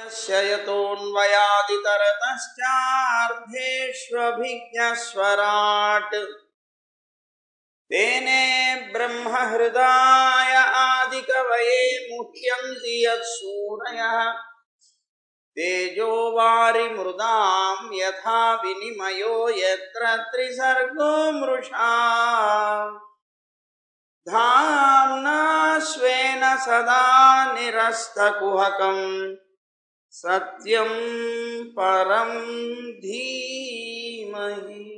यस्य यतोऽन्वयादितरतश्चार्थेष्वभिज्ञस्वराट् तेने ब्रह्महृदाय आदिकवये मुह्यन्ति यत्सूरयः तेजो वारिमृदां यथा विनिमयो यत्र त्रिसर्गो मृषा धाम्ना स्वेन सदा निरस्तकुहकं सत्यं परं धीमहि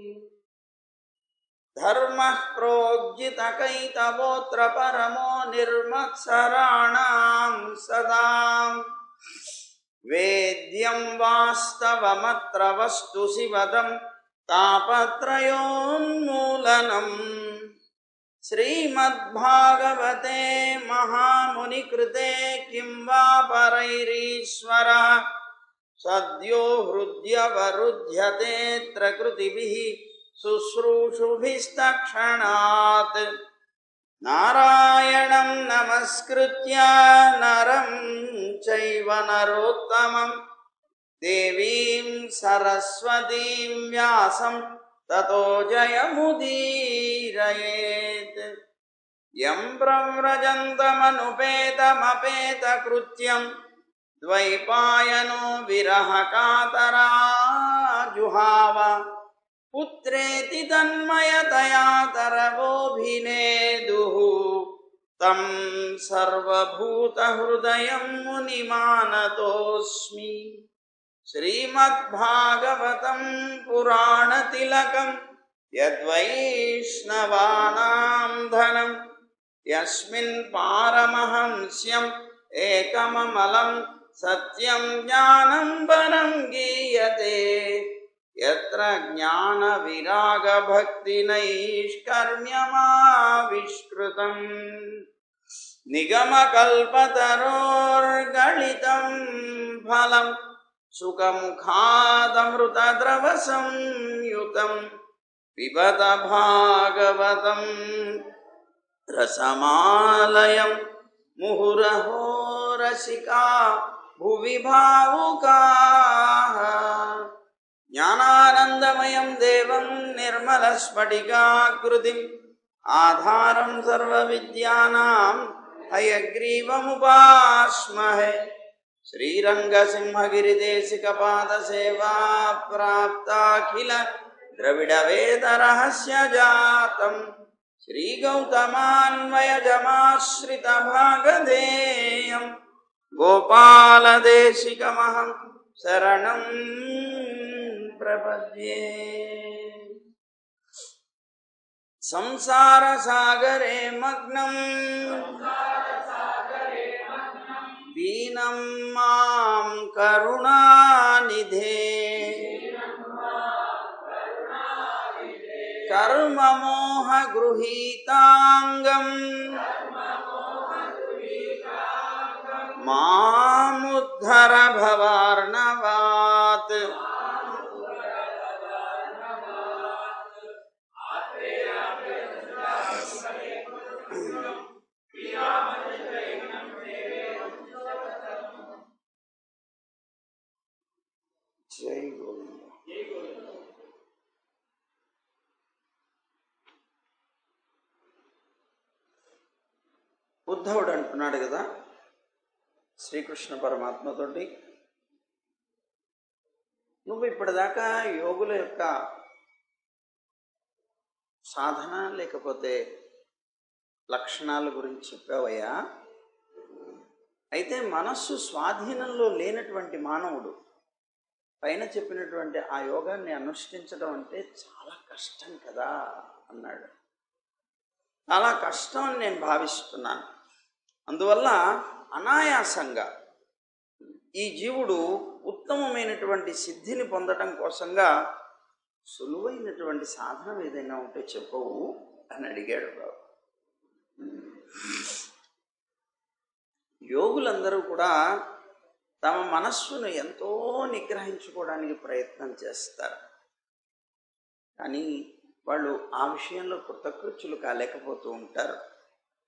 धर्मः प्रोज्झितकैतवोऽत्र परमो निर्मत्सराणां सदा वेद्यं वास्तवमत्र वस्तु शिवदं तापत्रयोन्मूलनम् श्रीमद्भागवते महामुनिकृते किं वा परैरीश्वरः सद्यो हृद्यवरुध्यतेऽत्र कृतिभिः शुश्रूषुभिस्तक्षणात् नारायणं नमस्कृत्य नरं चैव नरोत्तमं देवीं सरस्वतीं व्यासं ततो जयमुदीरयेत् यं प्रव्रजन्तमनुपेतमपेतकृत्यं द्वैपायनो विरहकातराजुहाव पुत्रेति तन्मयतया तरवोऽभिनेदुः तं सर्वभूतहृदयं मुनिमानतोऽस्मि श्रीमद्भागवतं पुराणतिलकं यद्वैष्णवानां धनं यस्मिन् पारमहंस्यम् एकममलं सत्यं ज्ञानं परं गीयते यत्र ज्ञानविरागभक्तिनैष्कर्म्यमाविष्कृतं निगमकल्पतरोर्गलितं फलं सुखमुखादमृतद्रवसंयुतं पिबत भागवतं रसमालयं मुहुरहो रसिका भुवि भावुकाः ज्ञानानन्दमयं देवं निर्मलस्फटिकाकृतिम् आधारं सर्वविद्यानां हयग्रीवमुपास्महे श्रीरङ्गसिंहगिरिदेशिकपादसेवा प्राप्ताखिल द्रविडवेदरहस्यजातं श्रीगौतमान्वयजमाश्रितभागधेयं गोपालदेशिकमहं शरणं प्रपद्ये संसारसागरे मग्नं दीनं मां करुणानिधे कर्ममोहगृहीताङ्गं मामुद्धर भवार्णवात् జై గోవింద. ఉద్ధవుడు అంటున్నాడు కదా శ్రీకృష్ణ పరమాత్మతోటి, నువ్వు ఇప్పటిదాకా యోగుల యొక్క సాధన లేకపోతే లక్షణాల గురించి చెప్పావయ్యా. అయితే మనస్సు స్వాధీనంలో లేనటువంటి మానవుడు పైన చెప్పినటువంటి ఆ యోగాన్ని అనుష్ఠించడం అంటే చాలా కష్టం కదా అన్నాడు. చాలా కష్టం అని నేను భావిస్తున్నాను. అందువల్ల అనాయాసంగా ఈ జీవుడు ఉత్తమమైనటువంటి సిద్ధిని పొందడం కోసంగా సులువైనటువంటి సాధనం ఏదైనా ఉంటే చెప్పవు అని అడిగాడు బాబు. యోగులందరూ కూడా తమ మనస్సును ఎంతో నిగ్రహించుకోవడానికి ప్రయత్నం చేస్తారు. కానీ వాళ్ళు ఆ విషయంలో కృతకృత్యులు కాలేకపోతూ ఉంటారు.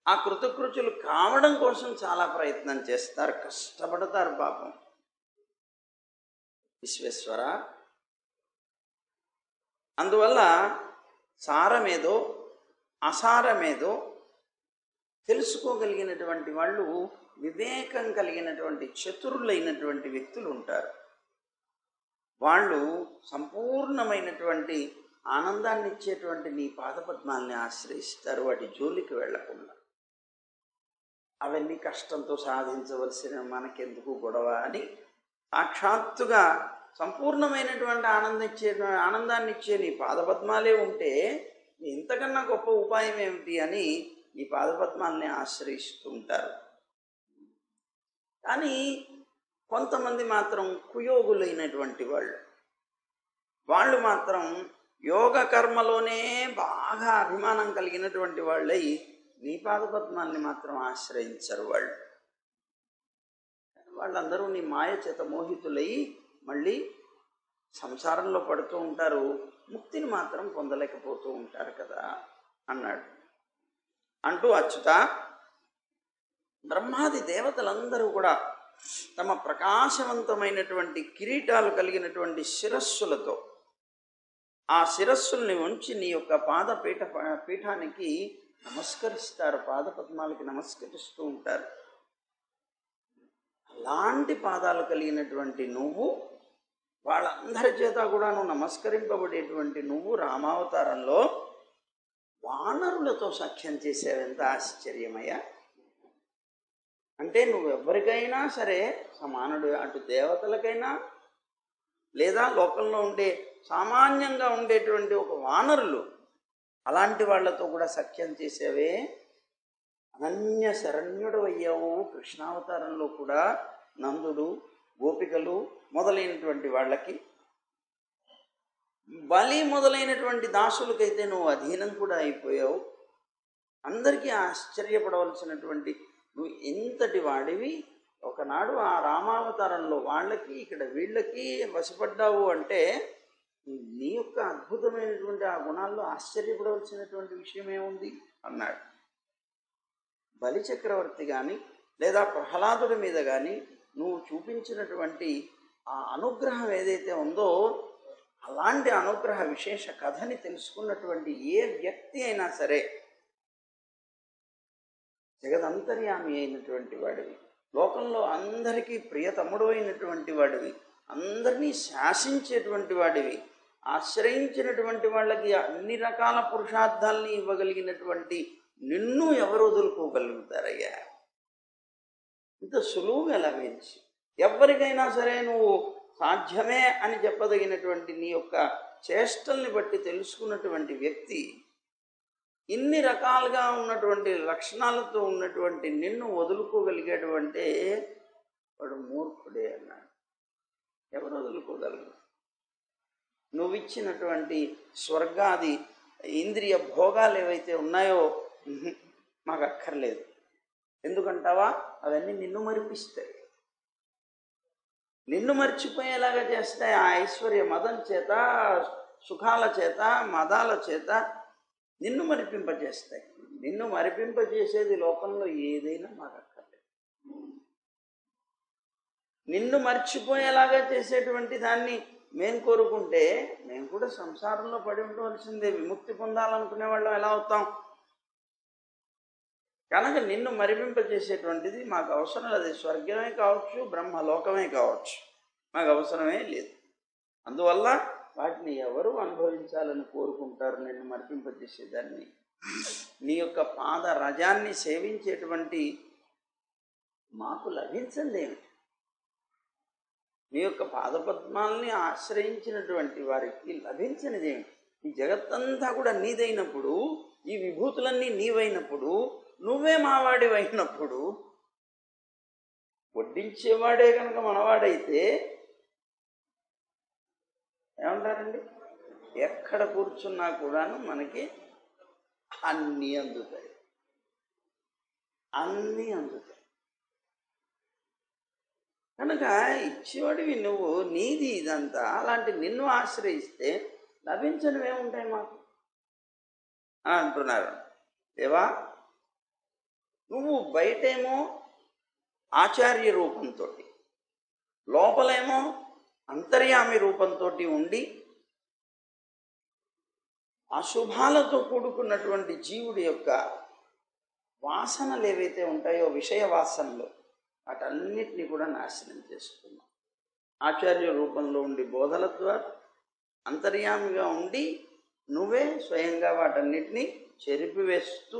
ఆ కృతకృత్యులు కావడం కోసం చాలా ప్రయత్నం చేస్తారు, కష్టపడతారు పాపం. విశ్వేశ్వర. అందువల్ల సారమేదో అసారమేదో తెలుసుకోగలిగినటువంటి వాళ్ళు, వివేకం కలిగినటువంటి చతురులైనటువంటి వ్యక్తులు ఉంటారు. వాళ్ళు సంపూర్ణమైనటువంటి ఆనందాన్ని ఇచ్చేటువంటి నీ పాదపద్మాల్ని ఆశ్రయిస్తారు, వాటి జోలికి వెళ్లకుండా. అవన్నీ కష్టంతో సాధించవలసిన మనకెందుకు గొడవ అని సాక్షాత్తుగా సంపూర్ణమైనటువంటి ఆనందాన్ని ఇచ్చే నీ పాదపద్మాలే ఉంటే ఇంతకన్నా గొప్ప ఉపాయం ఏమిటి అని ఈ పాదపద్మాల్ని ఆశ్రయిస్తూ ఉంటారు. కానీ కొంతమంది మాత్రం కుయోగులైనటువంటి వాళ్ళు మాత్రం యోగ కర్మలోనే బాగా అభిమానం కలిగినటువంటి వాళ్ళై నీ పాదపద్మాల్ని మాత్రం ఆశ్రయించరు. వాళ్ళందరూ నీ మాయ చేత మోహితులై మళ్ళీ సంసారంలో పడుతూ ఉంటారు, ముక్తిని మాత్రం పొందలేకపోతూ ఉంటారు కదా అన్నాడు. అంటూ అచ్యుత, బ్రహ్మాది దేవతలందరూ కూడా తమ ప్రకాశవంతమైనటువంటి కిరీటాలు కలిగినటువంటి శిరస్సులతో ఆ శిరస్సుల్ని ఉంచి నీ యొక్క పీఠానికి నమస్కరిస్తారు, పాదపద్మాలకి నమస్కరిస్తూ ఉంటారు. అలాంటి పాదాలు కలిగినటువంటి నువ్వు, వాళ్ళందరి చేత కూడా నువ్వు నమస్కరింపబడేటువంటి నువ్వు రామావతారంలో వానరులతో సఖ్యం చేసేవెంత ఆశ్చర్యమయ్యా. అంటే నువ్వెవ్వరికైనా సరే సమానుడు, అటు దేవతలకైనా లేదా లోకంలో ఉండే సామాన్యంగా ఉండేటువంటి ఒక వానరులు, అలాంటి వాళ్లతో కూడా సఖ్యం చేసేవే. అనన్య శరణ్యుడు అయ్యావు. కృష్ణావతారంలో కూడా నందుడు, గోపికలు మొదలైనటువంటి వాళ్ళకి, బలి మొదలైనటువంటి దాసులకైతే నువ్వు అధీనం కూడా అయిపోయావు. అందరికీ ఆశ్చర్యపడవలసినటువంటి నువ్వు ఎంతటి వాడివి. ఒకనాడు ఆ రామావతారంలో వాళ్ళకి, ఇక్కడ వీళ్ళకి వశపడ్డావు అంటే నీ యొక్క అద్భుతమైనటువంటి ఆ గుణాల్లో ఆశ్చర్యపడవలసినటువంటి విషయం ఏముంది అన్నాడు. బలి చక్రవర్తి కానీ లేదా ప్రహ్లాదుడి మీద కానీ నువ్వు చూపించినటువంటి ఆ అనుగ్రహం ఏదైతే ఉందో, అలాంటి అనుగ్రహ విశేష కథని తెలుసుకున్నటువంటి ఏ వ్యక్తి అయినా సరే జగదంతర్యామి అయినటువంటి వాడివి, లోకంలో అందరికీ ప్రియతముడు అయినటువంటి వాడివి, అందరినీ శాసించేటువంటి వాడివి, ఆశ్రయించినటువంటి వాళ్ళకి అన్ని రకాల పురుషార్థాలని ఇవ్వగలిగినటువంటి నిన్ను ఎవరు వదులుకోగలుగుతారయ్యా? ఇంత సులువుగా లభించి ఎవరికైనా సరే నువ్వు సాధ్యమే అని చెప్పదగినటువంటి నీ యొక్క చేష్టల్ని బట్టి తెలుసుకున్నటువంటి వ్యక్తి ఇన్ని రకాలుగా ఉన్నటువంటి లక్షణాలతో ఉన్నటువంటి నిన్ను వదులుకోగలిగేటువంటి వాడు మూర్ఖుడే అన్నాడు. ఎవరు వదులుకోగలరు? నువ్విచ్చినటువంటి స్వర్గాది ఇంద్రియ భోగాలు ఏవైతే ఉన్నాయో మాకు అక్కర్లేదు. ఎందుకంటావా? అవన్నీ నిన్ను మరిపిస్తాయి, నిన్ను మర్చిపోయేలాగా చేస్తాయి. ఆ ఐశ్వర్య మదం చేత, సుఖాల చేత, మదాల చేత నిన్ను మరిపింపజేస్తాయి. నిన్ను మరిపింపజేసేది లోకంలో ఏదైనా మాకు అక్కర్లేదు. నిన్ను మర్చిపోయేలాగా చేసేటువంటి దాన్ని మేము కోరుకుంటే మేము కూడా సంసారంలో పడి ఉండవలసిందే. విముక్తి పొందాలనుకునే వాళ్ళం ఎలా అవుతాం? కనుక నిన్ను మరిపింపజేసేటువంటిది మాకు అవసరం లేదు. స్వర్గమే కావచ్చు, బ్రహ్మలోకమే కావచ్చు, మాకు అవసరమే లేదు. అందువల్ల వాటిని ఎవరు అనుభవించాలని కోరుకుంటారు? నిన్ను మరిపింపజేసేదాన్ని, నీ యొక్క పాద రజాన్ని సేవించేటువంటి మాకు లభించిందేమిటి? నీ యొక్క పాదపద్మాల్ని ఆశ్రయించినటువంటి వారికి లభించినదేమిటి? ఈ జగత్తంతా కూడా నీదైనప్పుడు, ఈ విభూతులన్నీ నీవైనప్పుడు, నువ్వే మావాడివైనప్పుడు, వడ్డించేవాడే కనుక మనవాడైతే ఏమంటారండి? ఎక్కడ కూర్చున్నా కూడాను మనకి అన్నీ అందుతాయి, అన్నీ అందుతాయి. కనుక ఇచ్చేవాడివి నువ్వు, నీది ఇదంతా. అలాంటి నిన్ను ఆశ్రయిస్తే లభించనివి ఏముంటాయి మాకు అని అంటున్నారు. దేవా, నువ్వు బయటేమో ఆచార్య రూపంతో, లోపలేమో అంతర్యామి రూపంతో ఉండి అశుభాలతో కూడుకున్నటువంటి జీవుడి యొక్క వాసనలు ఏవైతే ఉంటాయో విషయ వాసనలు వాటన్నిటినీ కూడా నాశనం చేస్తున్నాం. ఆచార్య రూపంలో ఉండి బోధల ద్వారా అంతర్యామిగా ఉండి నువ్వే స్వయంగా వాటన్నిటినీ చెరిపివేస్తూ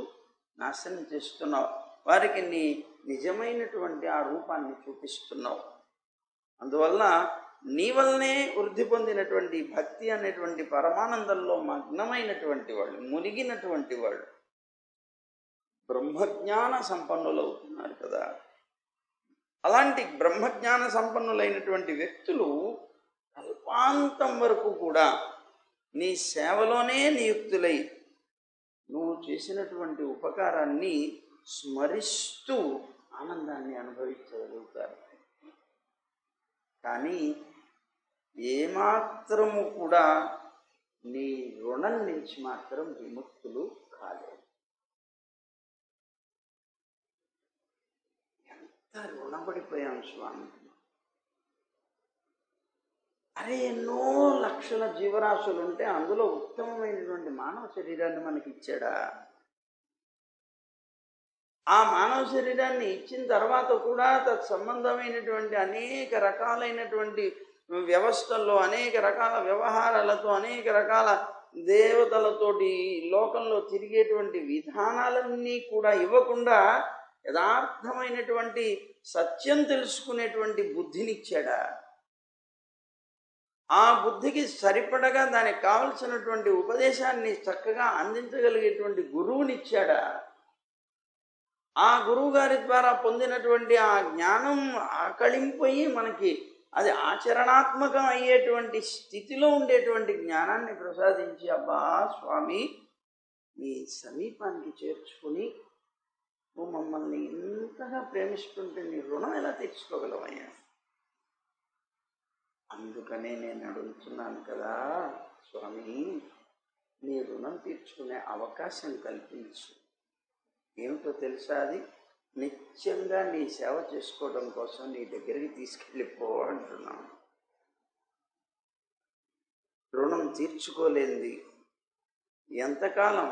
నాశనం చేస్తున్నావు. వారికి నీ నిజమైనటువంటి ఆ రూపాన్ని చూపిస్తున్నావు. అందువల్ల నీ వల్లనే వృద్ధి పొందినటువంటి భక్తి అనేటువంటి పరమానందంలో మగ్నమైనటువంటి వాళ్ళు, మునిగినటువంటి వాళ్ళు బ్రహ్మజ్ఞాన సంపన్నులు అవుతున్నారు కదా. అలాంటి బ్రహ్మజ్ఞాన సంపన్నులైనటువంటి వ్యక్తులు కల్పాంతం వరకు కూడా నీ సేవలోనే నియుక్తులై నువ్వు చేసినటువంటి ఉపకారాన్ని స్మరిస్తూ ఆనందాన్ని అనుభవించగలుగుతారు. కానీ ఏమాత్రము కూడా నీ రుణం నుంచి మాత్రం విముక్తులు కాలేరు. ఎంత రుణపడిపోయాం స్వామి. అరే ఎన్నో లక్షల జీవరాశులు ఉంటే అందులో ఉత్తమమైనటువంటి మానవ శరీరాన్ని మనకి ఇచ్చాడా? ఆ మానవ శరీరాన్ని ఇచ్చిన తర్వాత కూడా తత్సంబంధమైనటువంటి అనేక రకాలైనటువంటి వ్యవస్థల్లో, అనేక రకాల వ్యవహారాలతో, అనేక రకాల దేవతలతోటి లోకంలో తిరిగేటువంటి విధానాలన్నీ కూడా ఇవ్వకుండా యథార్థమైనటువంటి సత్యం తెలుసుకునేటువంటి బుద్ధినిచ్చాడా? ఆ బుద్ధికి సరిపడగా దానికి కావలసినటువంటి ఉపదేశాన్ని చక్కగా అందించగలిగేటువంటి గురువునిచ్చాడా? ఆ గురువు గారి ద్వారా పొందినటువంటి ఆ జ్ఞానం ఆకళింపోయి మనకి అది ఆచరణాత్మకం అయ్యేటువంటి స్థితిలో ఉండేటువంటి జ్ఞానాన్ని ప్రసాదించి, అబ్బా స్వామి నీ సమీపానికి చేర్చుకుని నువ్వు మమ్మల్ని ఇంతగా ప్రేమిస్తుంటే నీ రుణం ఎలా తీర్చుకోగలవయ్యా? అందుకనే నేను అడుగుతున్నాను కదా స్వామి, నీ రుణం తీర్చుకునే అవకాశం కల్పించు. ఏమిటో తెలుసా? అది నిత్యంగా నీ సేవ చేసుకోవడం కోసం నీ దగ్గరికి తీసుకెళ్ళిపో అంటున్నాను. రుణం తీర్చుకోలేంది ఎంతకాలం?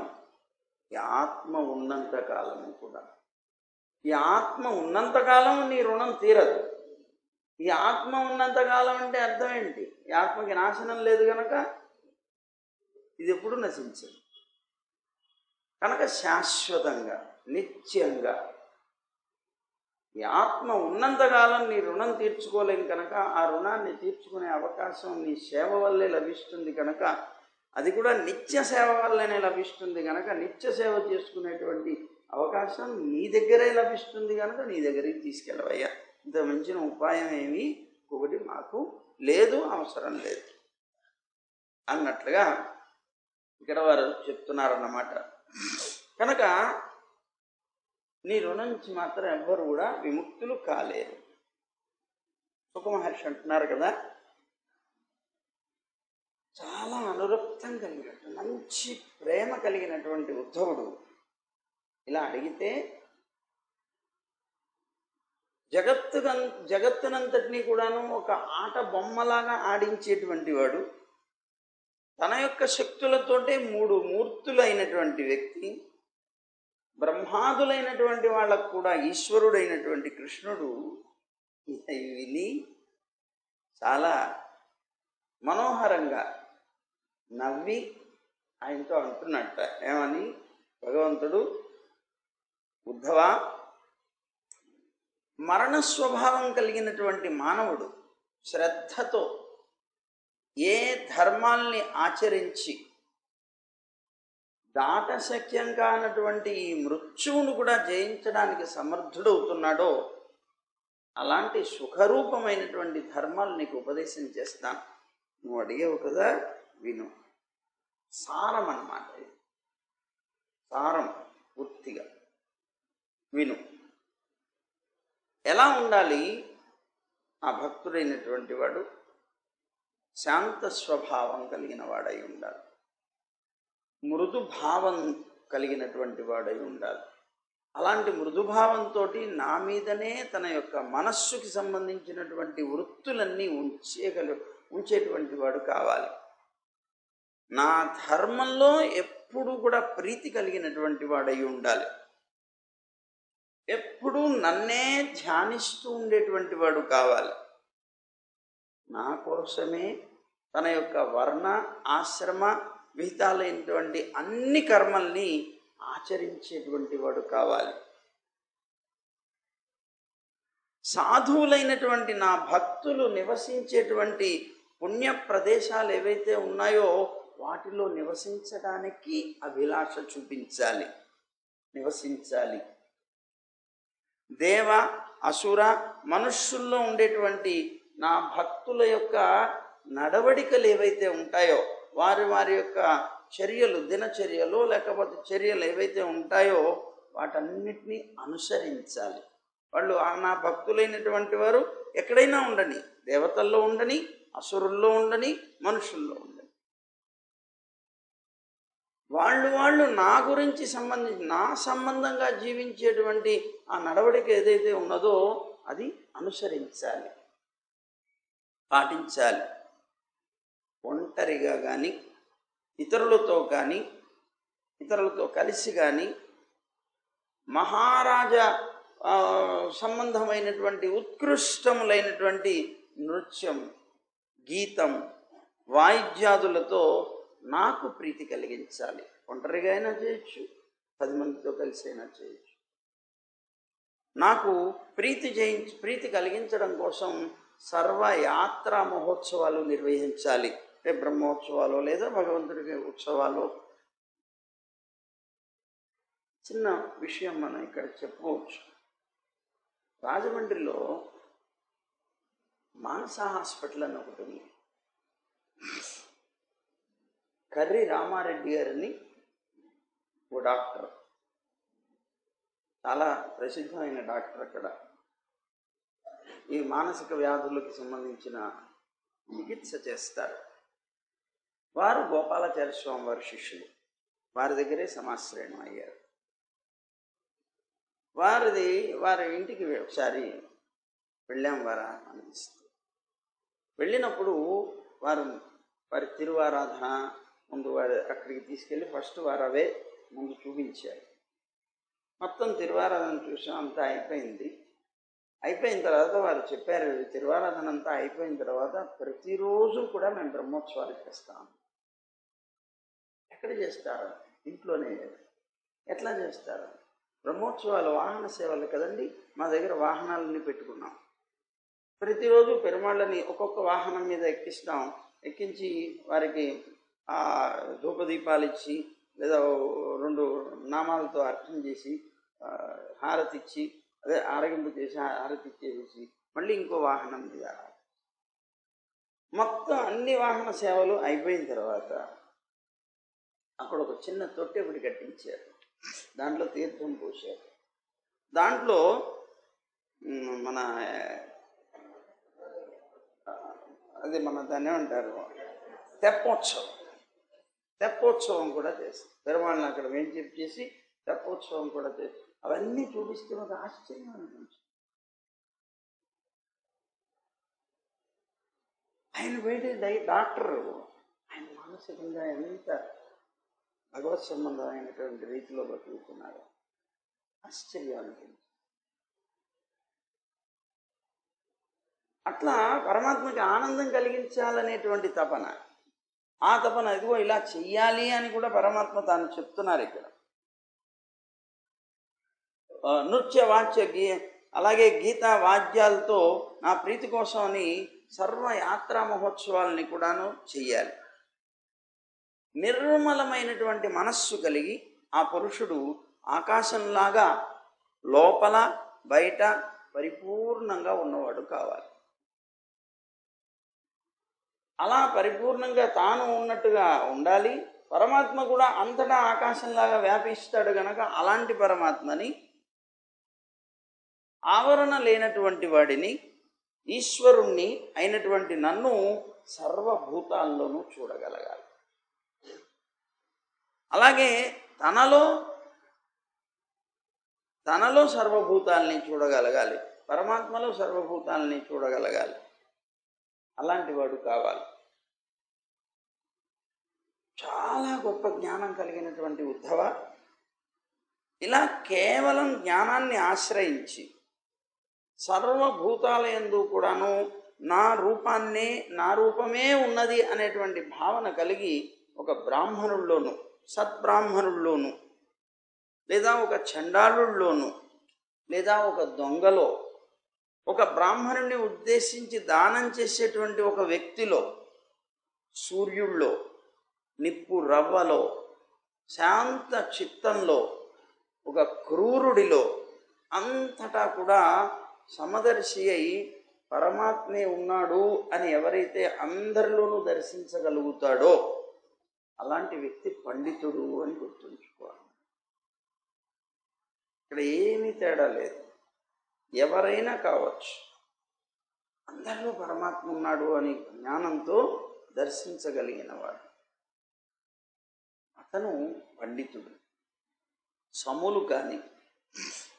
ఈ ఆత్మ ఉన్నంతకాలము కూడా. ఈ ఆత్మ ఉన్నంతకాలం నీ రుణం తీరదు. ఈ ఆత్మ ఉన్నంతకాలం అంటే అర్థం ఏంటి? ఈ ఆత్మకి నాశనం లేదు కనుక ఇది ఎప్పుడు నశించదు. కనుక శాశ్వతంగా నిత్యంగా ఈ ఆత్మ ఉన్నంతకాలం నీ రుణం తీర్చుకోలేం కనుక ఆ రుణాన్ని తీర్చుకునే అవకాశం నీ సేవ వల్లే లభిస్తుంది కనుక, అది కూడా నిత్య సేవ వల్లనే లభిస్తుంది కనుక నిత్య సేవ చేసుకునేటువంటి అవకాశం నీ దగ్గరే లభిస్తుంది కనుక నీ దగ్గరికి తీసుకెళ్ళవయ్యా. ఇంత మించిన ఉపాయం ఏమీ ఒకటి మాకు లేదు, అవసరం లేదు అన్నట్లుగా ఇక్కడ వారు చెప్తున్నారన్నమాట. కనుక నీ రుణం నుంచి మాత్రం ఎవ్వరు కూడా విముక్తులు కాలేరు. సుఖమహర్షి అంటున్నారు కదా, చాలా అనురక్తం కలిగినట్టు మంచి ప్రేమ కలిగినటువంటి ఉద్ధవుడు ఇలా అడిగితే జగత్తునంతటినీ కూడాను ఒక ఆట బొమ్మలాగా ఆడించేటువంటి వాడు, తన యొక్క శక్తులతోటే 3 మూర్తులైనటువంటి వ్యక్తి, బ్రహ్మాదులైనటువంటి వాళ్ళకు కూడా ఈశ్వరుడైనటువంటి కృష్ణుడు విని చాలా మనోహరంగా నవ్వి ఆయనతో అంటున్నట్ట. ఏమని? భగవంతుడు, ఉద్ధవ, మరణ స్వభావం కలిగినటువంటి మానవుడు శ్రద్ధతో ఏ ధర్మాల్ని ఆచరించి దాటశక్యం కానటువంటి ఈ మృత్యువును కూడా జయించడానికి సమర్థుడవుతున్నాడో అలాంటి సుఖరూపమైనటువంటి ధర్మాలు నీకు ఉపదేశం చేస్తాను. నువ్వు అడిగావు కదా, విను. సారం అన్నమాట. సారం పూర్తిగా విను. ఎలా ఉండాలి? ఆ భక్తుడైనటువంటి వాడు శాంత స్వభావం కలిగిన వాడై ఉండాలి, మృదు భావం కలిగినటువంటి వాడై ఉండాలి, అలాంటి మృదుభావంతో నా మీదనే తన యొక్క మనస్సుకి సంబంధించినటువంటి వృత్తులన్నీ ఉంచేటువంటి వాడు కావాలి. నా ధర్మంలో ఎప్పుడు కూడా ప్రీతి కలిగినటువంటి వాడై ఉండాలి. ఎప్పుడూ నన్నే ధ్యానిస్తూ ఉండేటువంటి వాడు కావాలి. నా కోసమే తన యొక్క వర్ణ ఆశ్రమ విహితాలైనటువంటి అన్ని కర్మల్ని ఆచరించేటువంటి వాడు కావాలి. సాధువులైనటువంటి నా భక్తులు నివసించేటువంటి పుణ్య ప్రదేశాలు ఏవైతే ఉన్నాయో వాటిలో నివసించడానికి అభిలాష చూపించాలి, నివసించాలి. దేవ అసుర మనుష్యుల్లో ఉండేటువంటి నా భక్తుల యొక్క నడవడికలు ఏవైతే ఉంటాయో వారి యొక్క చర్యలు, దినచర్యలు లేకపోతే చర్యలు ఏవైతే ఉంటాయో వాటన్నిటినీ అనుసరించాలి. వాళ్ళు నా భక్తులైనటువంటి వారు ఎక్కడైనా ఉండని, దేవతల్లో ఉండని, అసురుల్లో ఉండని, మనుషుల్లో ఉండని, వాళ్ళు నా గురించి నా సంబంధంగా జీవించేటువంటి ఆ నడవడిక ఏదైతే ఉన్నదో అది అనుసరించాలి, పాటించాలి. ఒంటరిగా కానీ ఇతరులతో కానీ ఇతరులతో కలిసి కానీ మహారాజా సంబంధమైనటువంటి ఉత్కృష్టములైనటువంటి నృత్యం, గీతం, వాయిద్యాదులతో నాకు ప్రీతి కలిగించాలి. ఒంటరిగా అయినా చేయొచ్చు, 10 మందితో కలిసి అయినా చేయొచ్చు. నాకు ప్రీతి కలిగించడం కోసం సర్వయాత్రా మహోత్సవాలు నిర్వహించాలి. అంటే బ్రహ్మోత్సవాలు లేదా భగవంతుడికి ఉత్సవాలు. చిన్న విషయం మనం ఇక్కడ చెప్పుకోవచ్చు. రాజమండ్రిలో మానస హాస్పిటల్ అని ఒకటి ఉంది. కర్రి రామారెడ్డి గారిని ఓ డాక్టర్, చాలా ప్రసిద్ధమైన డాక్టర్. అక్కడ ఈ మానసిక వ్యాధులకు సంబంధించిన చికిత్స చేస్తారు. వారు గోపాలాచార్య స్వామి వారి శిష్యులు. వారి దగ్గరే సమాశ్రయణం అయ్యారు. వారి ఇంటికి ఒకసారి వెళ్ళాం వారా అనిపిస్తుంది. వెళ్ళినప్పుడు వారి తిరువారాధన ముందు అక్కడికి తీసుకెళ్ళి ఫస్ట్ వారు అవే ముందు చూపించారు. మొత్తం తిరువారాధన చూసాం, అంతా అయిపోయింది. అయిపోయిన తర్వాత వారు చెప్పారు, తిరువారాధన అంతా అయిపోయిన తర్వాత ప్రతిరోజు కూడా మేము బ్రహ్మోత్సవాలు చేస్తాం. ఎక్కడ చేస్తారు? ఇంట్లోనే. ఎట్లా చేస్తారు? బ్రహ్మోత్సవాలు వాహన సేవలు కదండి, మా దగ్గర వాహనాలన్నీ పెట్టుకున్నాం. ప్రతిరోజు పెరుమాళ్ళని ఒక్కొక్క వాహనం మీద ఎక్కిస్తాం. ఎక్కించి వారికి ధూపదీపాలు ఇచ్చి లేదా 2 నామాలతో అర్చన చేసి హారతి ఇచ్చి, అదే ఆరగింపు చేసి హారతి ఇచ్చేసి మళ్ళీ ఇంకో వాహనం మీద మొత్తం అన్ని వాహన సేవలు అయిపోయిన తర్వాత అక్కడ ఒక చిన్న తొట్టె ఒకటి కట్టించారు. దాంట్లో తీర్థం పోసారు. దాంట్లో మన దాన్ని ఏమంటారు, తెప్పోత్సవం కూడా చేస్తారు. పెరుమాళ్ళని అక్కడ చేసి తెప్పోత్సవం కూడా చేస్తారు. అవన్నీ చూపిస్తే ఒక ఆశ్చర్యం అనిపించింది. ఆయన బయట డాక్టర్, ఆయన మానసికంగా ఎంత భగవత్ సంబంధమైనటువంటి రీతిలో బతుకుతున్నారు. ఆశ్చర్యం అనిపించింది. అట్లా పరమాత్మకి ఆనందం కలిగించాలనేటువంటి తపన, ఆ తపన ఇదిగో ఇలా చెయ్యాలి అని కూడా పరమాత్మ తాను చెప్తున్నారు ఇక్కడ. నృత్య వాద్య అలాగే గీతా వాద్యాలతో నా ప్రీతి కోసం అని సర్వయాత్రా మహోత్సవాలని కూడాను చెయ్యాలి. నిర్మలమైనటువంటి మనస్సు కలిగి ఆ పురుషుడు ఆకాశంలాగా లోపల బయట పరిపూర్ణంగా ఉన్నవాడు కావాలి. అలా పరిపూర్ణంగా తాను ఉన్నట్టుగా ఉండాలి. పరమాత్మ కూడా అంతటా ఆకాశంలాగా వ్యాపిస్తాడు గనక అలాంటి పరమాత్మని, ఆవరణ లేనటువంటి వాడిని, ఈశ్వరుణ్ణి అయినటువంటి నన్ను సర్వభూతాల్లోనూ చూడగలగాలి. అలాగే తనలో తనలో సర్వభూతాలని చూడగలగాలి, పరమాత్మలో సర్వభూతాలని చూడగలగాలి. అలాంటి వాడు కావాలి. చాలా గొప్ప జ్ఞానం కలిగినటువంటి ఉద్ధవ, ఇలా కేవలం జ్ఞానాన్ని ఆశ్రయించి సర్వభూతాల యందు కూడాను నా రూపమే ఉన్నది అనేటువంటి భావన కలిగి ఒక బ్రాహ్మణుల్లోను, సద్బ్రాహ్మణుల్లోను, లేదా ఒక చండాలుల్లోను, లేదా ఒక దొంగలో, ఒక బ్రాహ్మణుని ఉద్దేశించి దానం చేసేటువంటి ఒక వ్యక్తిలో, సూర్యుల్లో, నిప్పు రవ్వలో, శాంత చిత్తంలో, ఒక క్రూరుడిలో, అంతటా కూడా సమదర్శి అయి పరమాత్మే ఉన్నాడు అని ఎవరైతే అందరిలోనూ దర్శించగలుగుతాడో అలాంటి వ్యక్తి పండితుడు అని గుర్తుంచుకోవాలి. ఇక్కడ ఏమీ తేడా లేదు, ఎవరైనా కావచ్చు, అందరిలో పరమాత్మ ఉన్నాడు అని జ్ఞానంతో దర్శించగలిగిన వాడు అతను పండితుడు. సములు కానీ,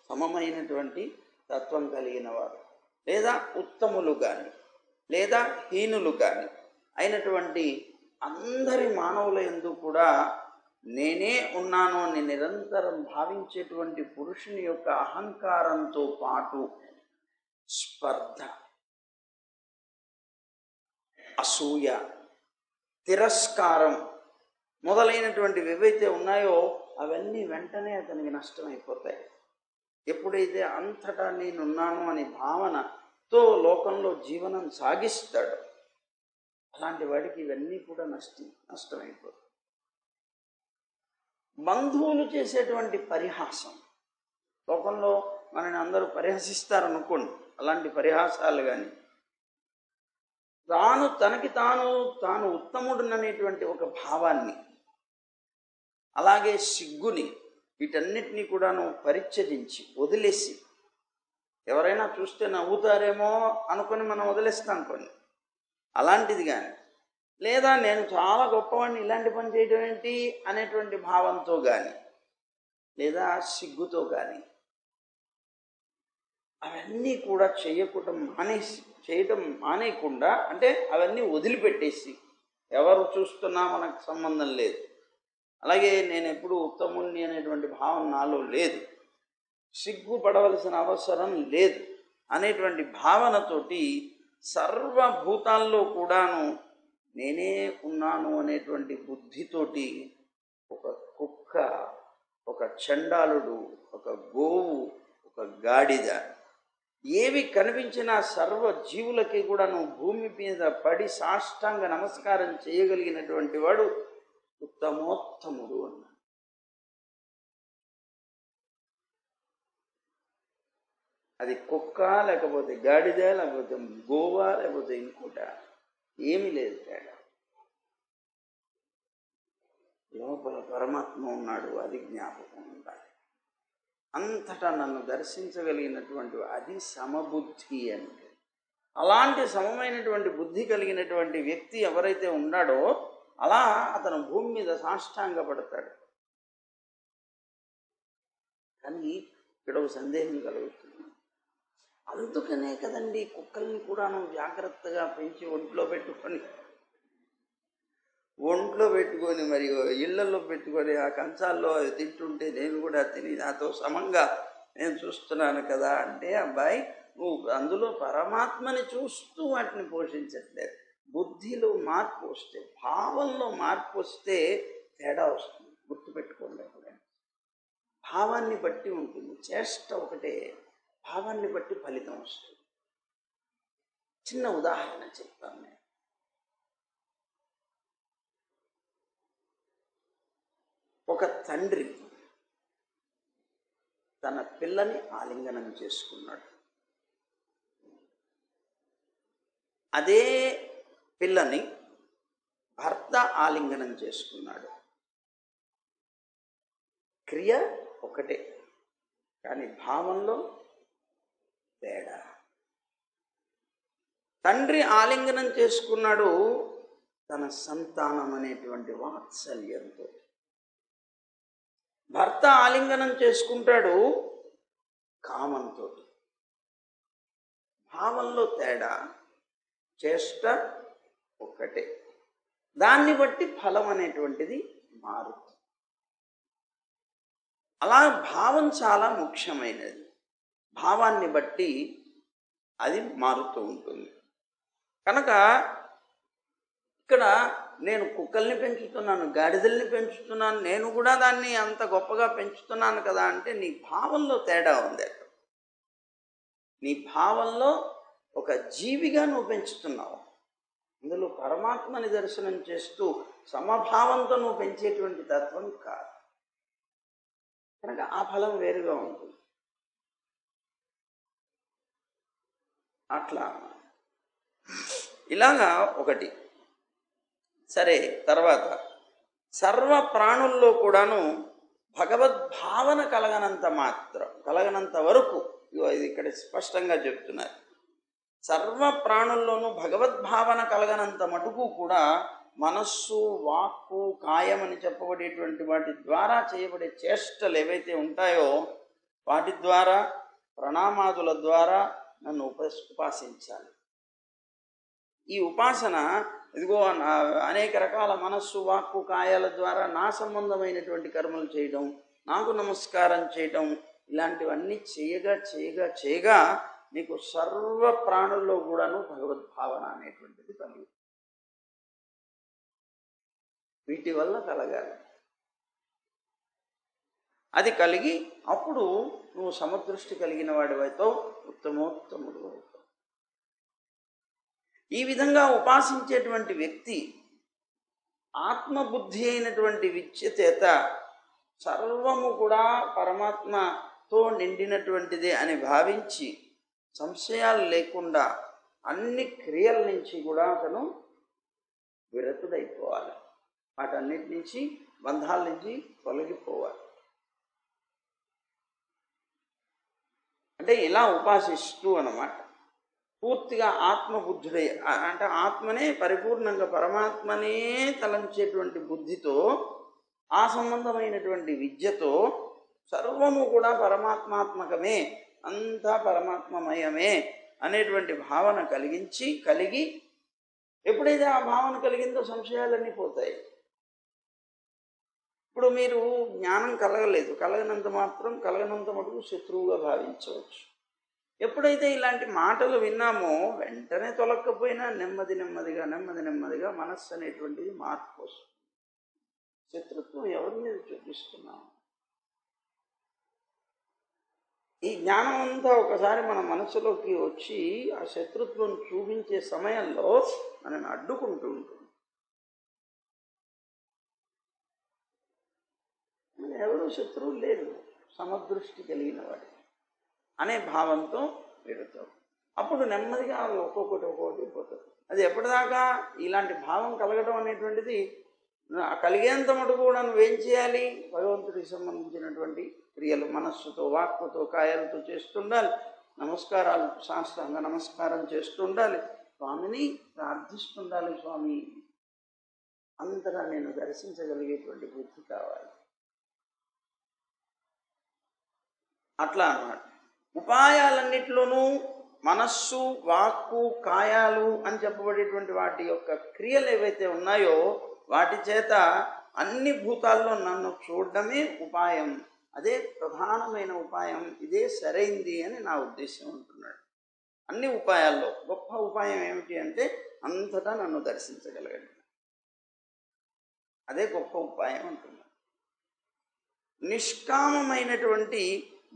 సమమైనటువంటి తత్వం కలిగిన వారు, లేదా ఉత్తములు కానీ, లేదా హీనులు కానీ అయినటువంటి అందరి మానవుల యందు కూడా నేనే ఉన్నాను అని నిరంతరం భావించేటువంటి పురుషుని యొక్క అహంకారంతో పాటు స్పర్ధ, అసూయ, తిరస్కారం మొదలైనటువంటివి ఏవైతే ఉన్నాయో అవన్నీ వెంటనే అతనికి నష్టమైపోతాయి. ఎప్పుడైతే అంతటా నేనున్నాను అనే భావనతో లోకంలో జీవనం సాగిస్తాడో అలాంటి వాడికి ఇవన్నీ కూడా నష్టమైపోతాయి. బంధువులు చేసేటువంటి పరిహాసం, లోకంలో మనని అందరూ పరిహసిస్తారనుకోండి, అలాంటి పరిహాసాలు కానీ, తనకి తాను ఉత్తముడుననేటువంటి ఒక భావాన్ని, అలాగే సిగ్గుని, వీటన్నిటినీ కూడాను పరిత్యజించి వదిలేసి, ఎవరైనా చూస్తే నవ్వుతారేమో అనుకొని మనం వదిలేస్తాం కొన్ని, అలాంటిది కానీ, లేదా నేను చాలా గొప్పవాడిని ఇలాంటి పని చేయడం ఏంటి అనేటువంటి భావంతో కానీ, లేదా సిగ్గుతో కానీ, అవన్నీ కూడా చేయటం మానేయకుండా, అంటే అవన్నీ వదిలిపెట్టేసి, ఎవరు చూస్తున్నా మనకు సంబంధం లేదు, అలాగే నేను ఎప్పుడు ఉత్తముణ్ణి అనేటువంటి భావం నాలో లేదు, సిగ్గుపడవలసిన అవసరం లేదు అనేటువంటి భావనతోటి సర్వభూతాల్లో కూడాను నేనే ఉన్నాను అనేటువంటి బుద్ధితోటి ఒక కుక్క, ఒక చండాలుడు, ఒక గోవు, ఒక గాడిద, ఏవి కనిపించినా సర్వ జీవులకి కూడాను భూమి మీద పడి సాష్టాంగ నమస్కారం చేయగలిగినటువంటి వాడు ఉత్తమోత్తముడు అన్నాడు. అది కుక్క, లేకపోతే గాడిద, లేకపోతే గోవా, లేకపోతే ఇంకోట, ఏమీ లేదు తేడా. లోపల పరమాత్మ ఉన్నాడు, అది జ్ఞాపకం ఉండాలి. అంతటా నన్ను దర్శించగలిగినటువంటి అది సమబుద్ధి అంటే. అలాంటి సమమైనటువంటి బుద్ధి కలిగినటువంటి వ్యక్తి ఎవరైతే ఉన్నాడో అలా అతను భూమి మీద సాష్టాంగపడతాడు. కానీ ఇక్కడ ఒక సందేహం కలుగుతుంది. అందుకనే కదండి కుక్కల్ని కూడాను జాగ్రత్తగా పెంచి ఒంట్లో పెట్టుకొని మరి ఇళ్లలో పెట్టుకొని ఆ కంచాల్లో అవి తింటుంటే నేను కూడా తిని నాతో సమంగా నేను చూస్తున్నాను కదా అంటే, అబ్బాయి నువ్వు అందులో పరమాత్మని చూస్తూ వాటిని పోషించట్లేదు. బుద్ధిలో మార్పు వస్తే, భావంలో మార్పు వస్తే తేడా వస్తుంది. గుర్తుపెట్టుకోండి, ఎప్పుడైనా భావాన్ని బట్టి ఉంటుంది. చేష్ట ఒకటే, భావాన్ని బట్టి ఫలితం వస్తుంది. చిన్న ఉదాహరణ చెప్తాను నేను. ఒక తండ్రి తన పిల్లని ఆలింగనం చేసుకున్నాడు. అదే పిల్లని భర్త ఆలింగనం చేసుకున్నాడు. క్రియ ఒకటే, కానీ భావంలో తేడా. తండ్రి ఆలింగనం చేసుకున్నాడు తన సంతానం అనేటువంటి వాత్సల్యంతో. భర్త ఆలింగనం చేసుకుంటాడు కామంతో. భావంలో తేడా, చేష్ట ఒక్కటే. దాన్ని బట్టి ఫలం అనేటువంటిది మారుతుంది. అలా భావం చాలా ముఖ్యమైనది. భావాన్ని బట్టి అది మారుతూ ఉంటుంది. కనుక ఇక్కడ నేను కుక్కల్ని పెంచుతున్నాను, గాడిదల్ని పెంచుతున్నాను, నేను కూడా దాన్ని అంత గొప్పగా పెంచుతున్నాను కదా అంటే నీ భావంలో తేడా ఉంది. అక్కడ నీ భావంలో ఒక జీవిగా నువ్వు పెంచుతున్నావు. అందులో పరమాత్మని దర్శనం చేస్తూ సమభావంతో నువ్వు పెంచేటువంటి తత్వం కాదు. కనుక ఆ ఫలం వేరుగా ఉంటుంది. అట్లా ఇలాగా ఒకటి. సరే, తర్వాత సర్వ ప్రాణుల్లో కూడాను భగవద్భావన కలగనంత వరకు ఇది ఇక్కడ స్పష్టంగా చెప్తున్నారు. సర్వ ప్రాణుల్లోనూ భగవద్భావన కలగనంత మటుకు కూడా మనస్సు, వాక్కు, కాయం అని చెప్పబడేటువంటి వాటి ద్వారా చేయబడే చేష్టలు ఏవైతే ఉంటాయో వాటి ద్వారా, ప్రణామాదుల ద్వారా నన్ను ఉపాసించాలి. ఈ ఉపాసన ఇదిగో అనేక రకాల మనస్సు, వాక్కు, కాయాల ద్వారా నా సంబంధమైనటువంటి కర్మలు చేయడం, నాకు నమస్కారం చేయడం, ఇలాంటివన్నీ చేయగా నీకు సర్వ ప్రాణుల్లో కూడాను భగవద్భావన అనేటువంటిది కలుగుతుంది. వీటి వల్ల కలగాలి. అది కలిగి అప్పుడు నువ్వు సమదృష్టి కలిగిన వాడివైతో ఉత్తమోత్తముడు అవుతావు. ఈ విధంగా ఉపాసించేటువంటి వ్యక్తి ఆత్మబుద్ధి అయినటువంటి విద్య చేత సర్వము కూడా పరమాత్మతో నిండినటువంటిదే అని భావించి సంశయాలు లేకుండా అన్ని క్రియల నుంచి కూడా అతను విరతుడైపోవాలి. వాటన్నిటి నుంచి, బంధాల నుంచి తొలగిపోవాలి. అంటే ఇలా ఉపాసిస్తూ అన్నమాట. పూర్తిగా ఆత్మబుద్ధుడై, అంటే ఆత్మనే పరిపూర్ణంగా పరమాత్మనే తలంచేటువంటి బుద్ధితో, ఆ సంబంధమైనటువంటి విద్యతో సర్వము కూడా పరమాత్మాత్మకమే, అంతా పరమాత్మమయమే అనేటువంటి భావన కలిగి ఎప్పుడైతే ఆ భావన కలిగిందో సంశయాలన్నీ పోతాయి. ఇప్పుడు మీరు జ్ఞానం కలగనంత మటుకు శత్రువుగా భావించవచ్చు. ఎప్పుడైతే ఇలాంటి మాటలు విన్నామో వెంటనే తొలక్కపోయినా నెమ్మదిగా మనస్సు అనేటువంటిది మార్పు వస్తుంది. శత్రుత్వం ఎవరి మీద చూపిస్తున్నాం? ఈ జ్ఞానం అంతా ఒకసారి మన మనసులోకి వచ్చి ఆ శత్రుత్వం చూపించే సమయంలో మనల్ని అడ్డుకుంటూ ఉంటుంది. ఎవరు శత్రువు లేదు, సమదృష్టి కలిగిన వాడి అనే భావంతో పెడతాం. అప్పుడు నెమ్మదిగా అవి ఒక్కొక్కటి పోతుంది. అది ఎప్పటిదాకా ఇలాంటి భావం కలగడం అనేటువంటిది కలిగేంత మటుకు కూడా నువ్వేం చేయాలి? భగవంతుడికి సంబంధించినటువంటి క్రియలు మనస్సుతో, వాక్కుతో, కాయాలతో చేస్తుండాలి. నమస్కారాలు, సాష్టాంగ నమస్కారం చేస్తుండాలి. స్వామిని ప్రార్థిస్తుండాలి. స్వామి అంతగా నేను దర్శించగలిగేటువంటి బుద్ధి కావాలి. అట్లా అన్నమాట. ఉపాయాలన్నిటిలోనూ మనస్సు, వాక్కు, కాయాలు అని చెప్పబడేటువంటి వాటి యొక్క క్రియలు ఏవైతే ఉన్నాయో వాటి చేత అన్ని భూతాల్లో నన్ను చూడడమే ఉపాయం. అదే ప్రధానమైన ఉపాయం, ఇదే సరైంది అని నా ఉద్దేశం అంటున్నాడు. అన్ని ఉపాయాల్లో గొప్ప ఉపాయం ఏమిటి అంటే అంతటా నన్ను దర్శించగలగడం. అదే గొప్ప ఉపాయం అంటున్నాడు. నిష్కామమైనటువంటి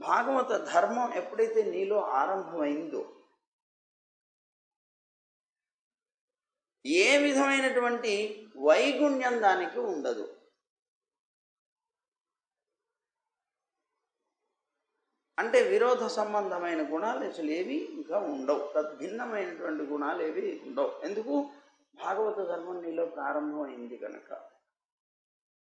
భాగవత ధర్మం ఎప్పుడైతే నీలో ఆరంభమైందో, ఏ విధమైనటువంటి వైగుణ్యం దానికి ఉండదు. అంటే విరోధ సంబంధమైన గుణాలు అసలు ఏవి ఇంకా ఉండవు. తద్భిన్నమైనటువంటి గుణాలు ఏవి ఉండవు. ఎందుకు? భాగవత ధర్మం నీలో ప్రారంభమైంది కనుక.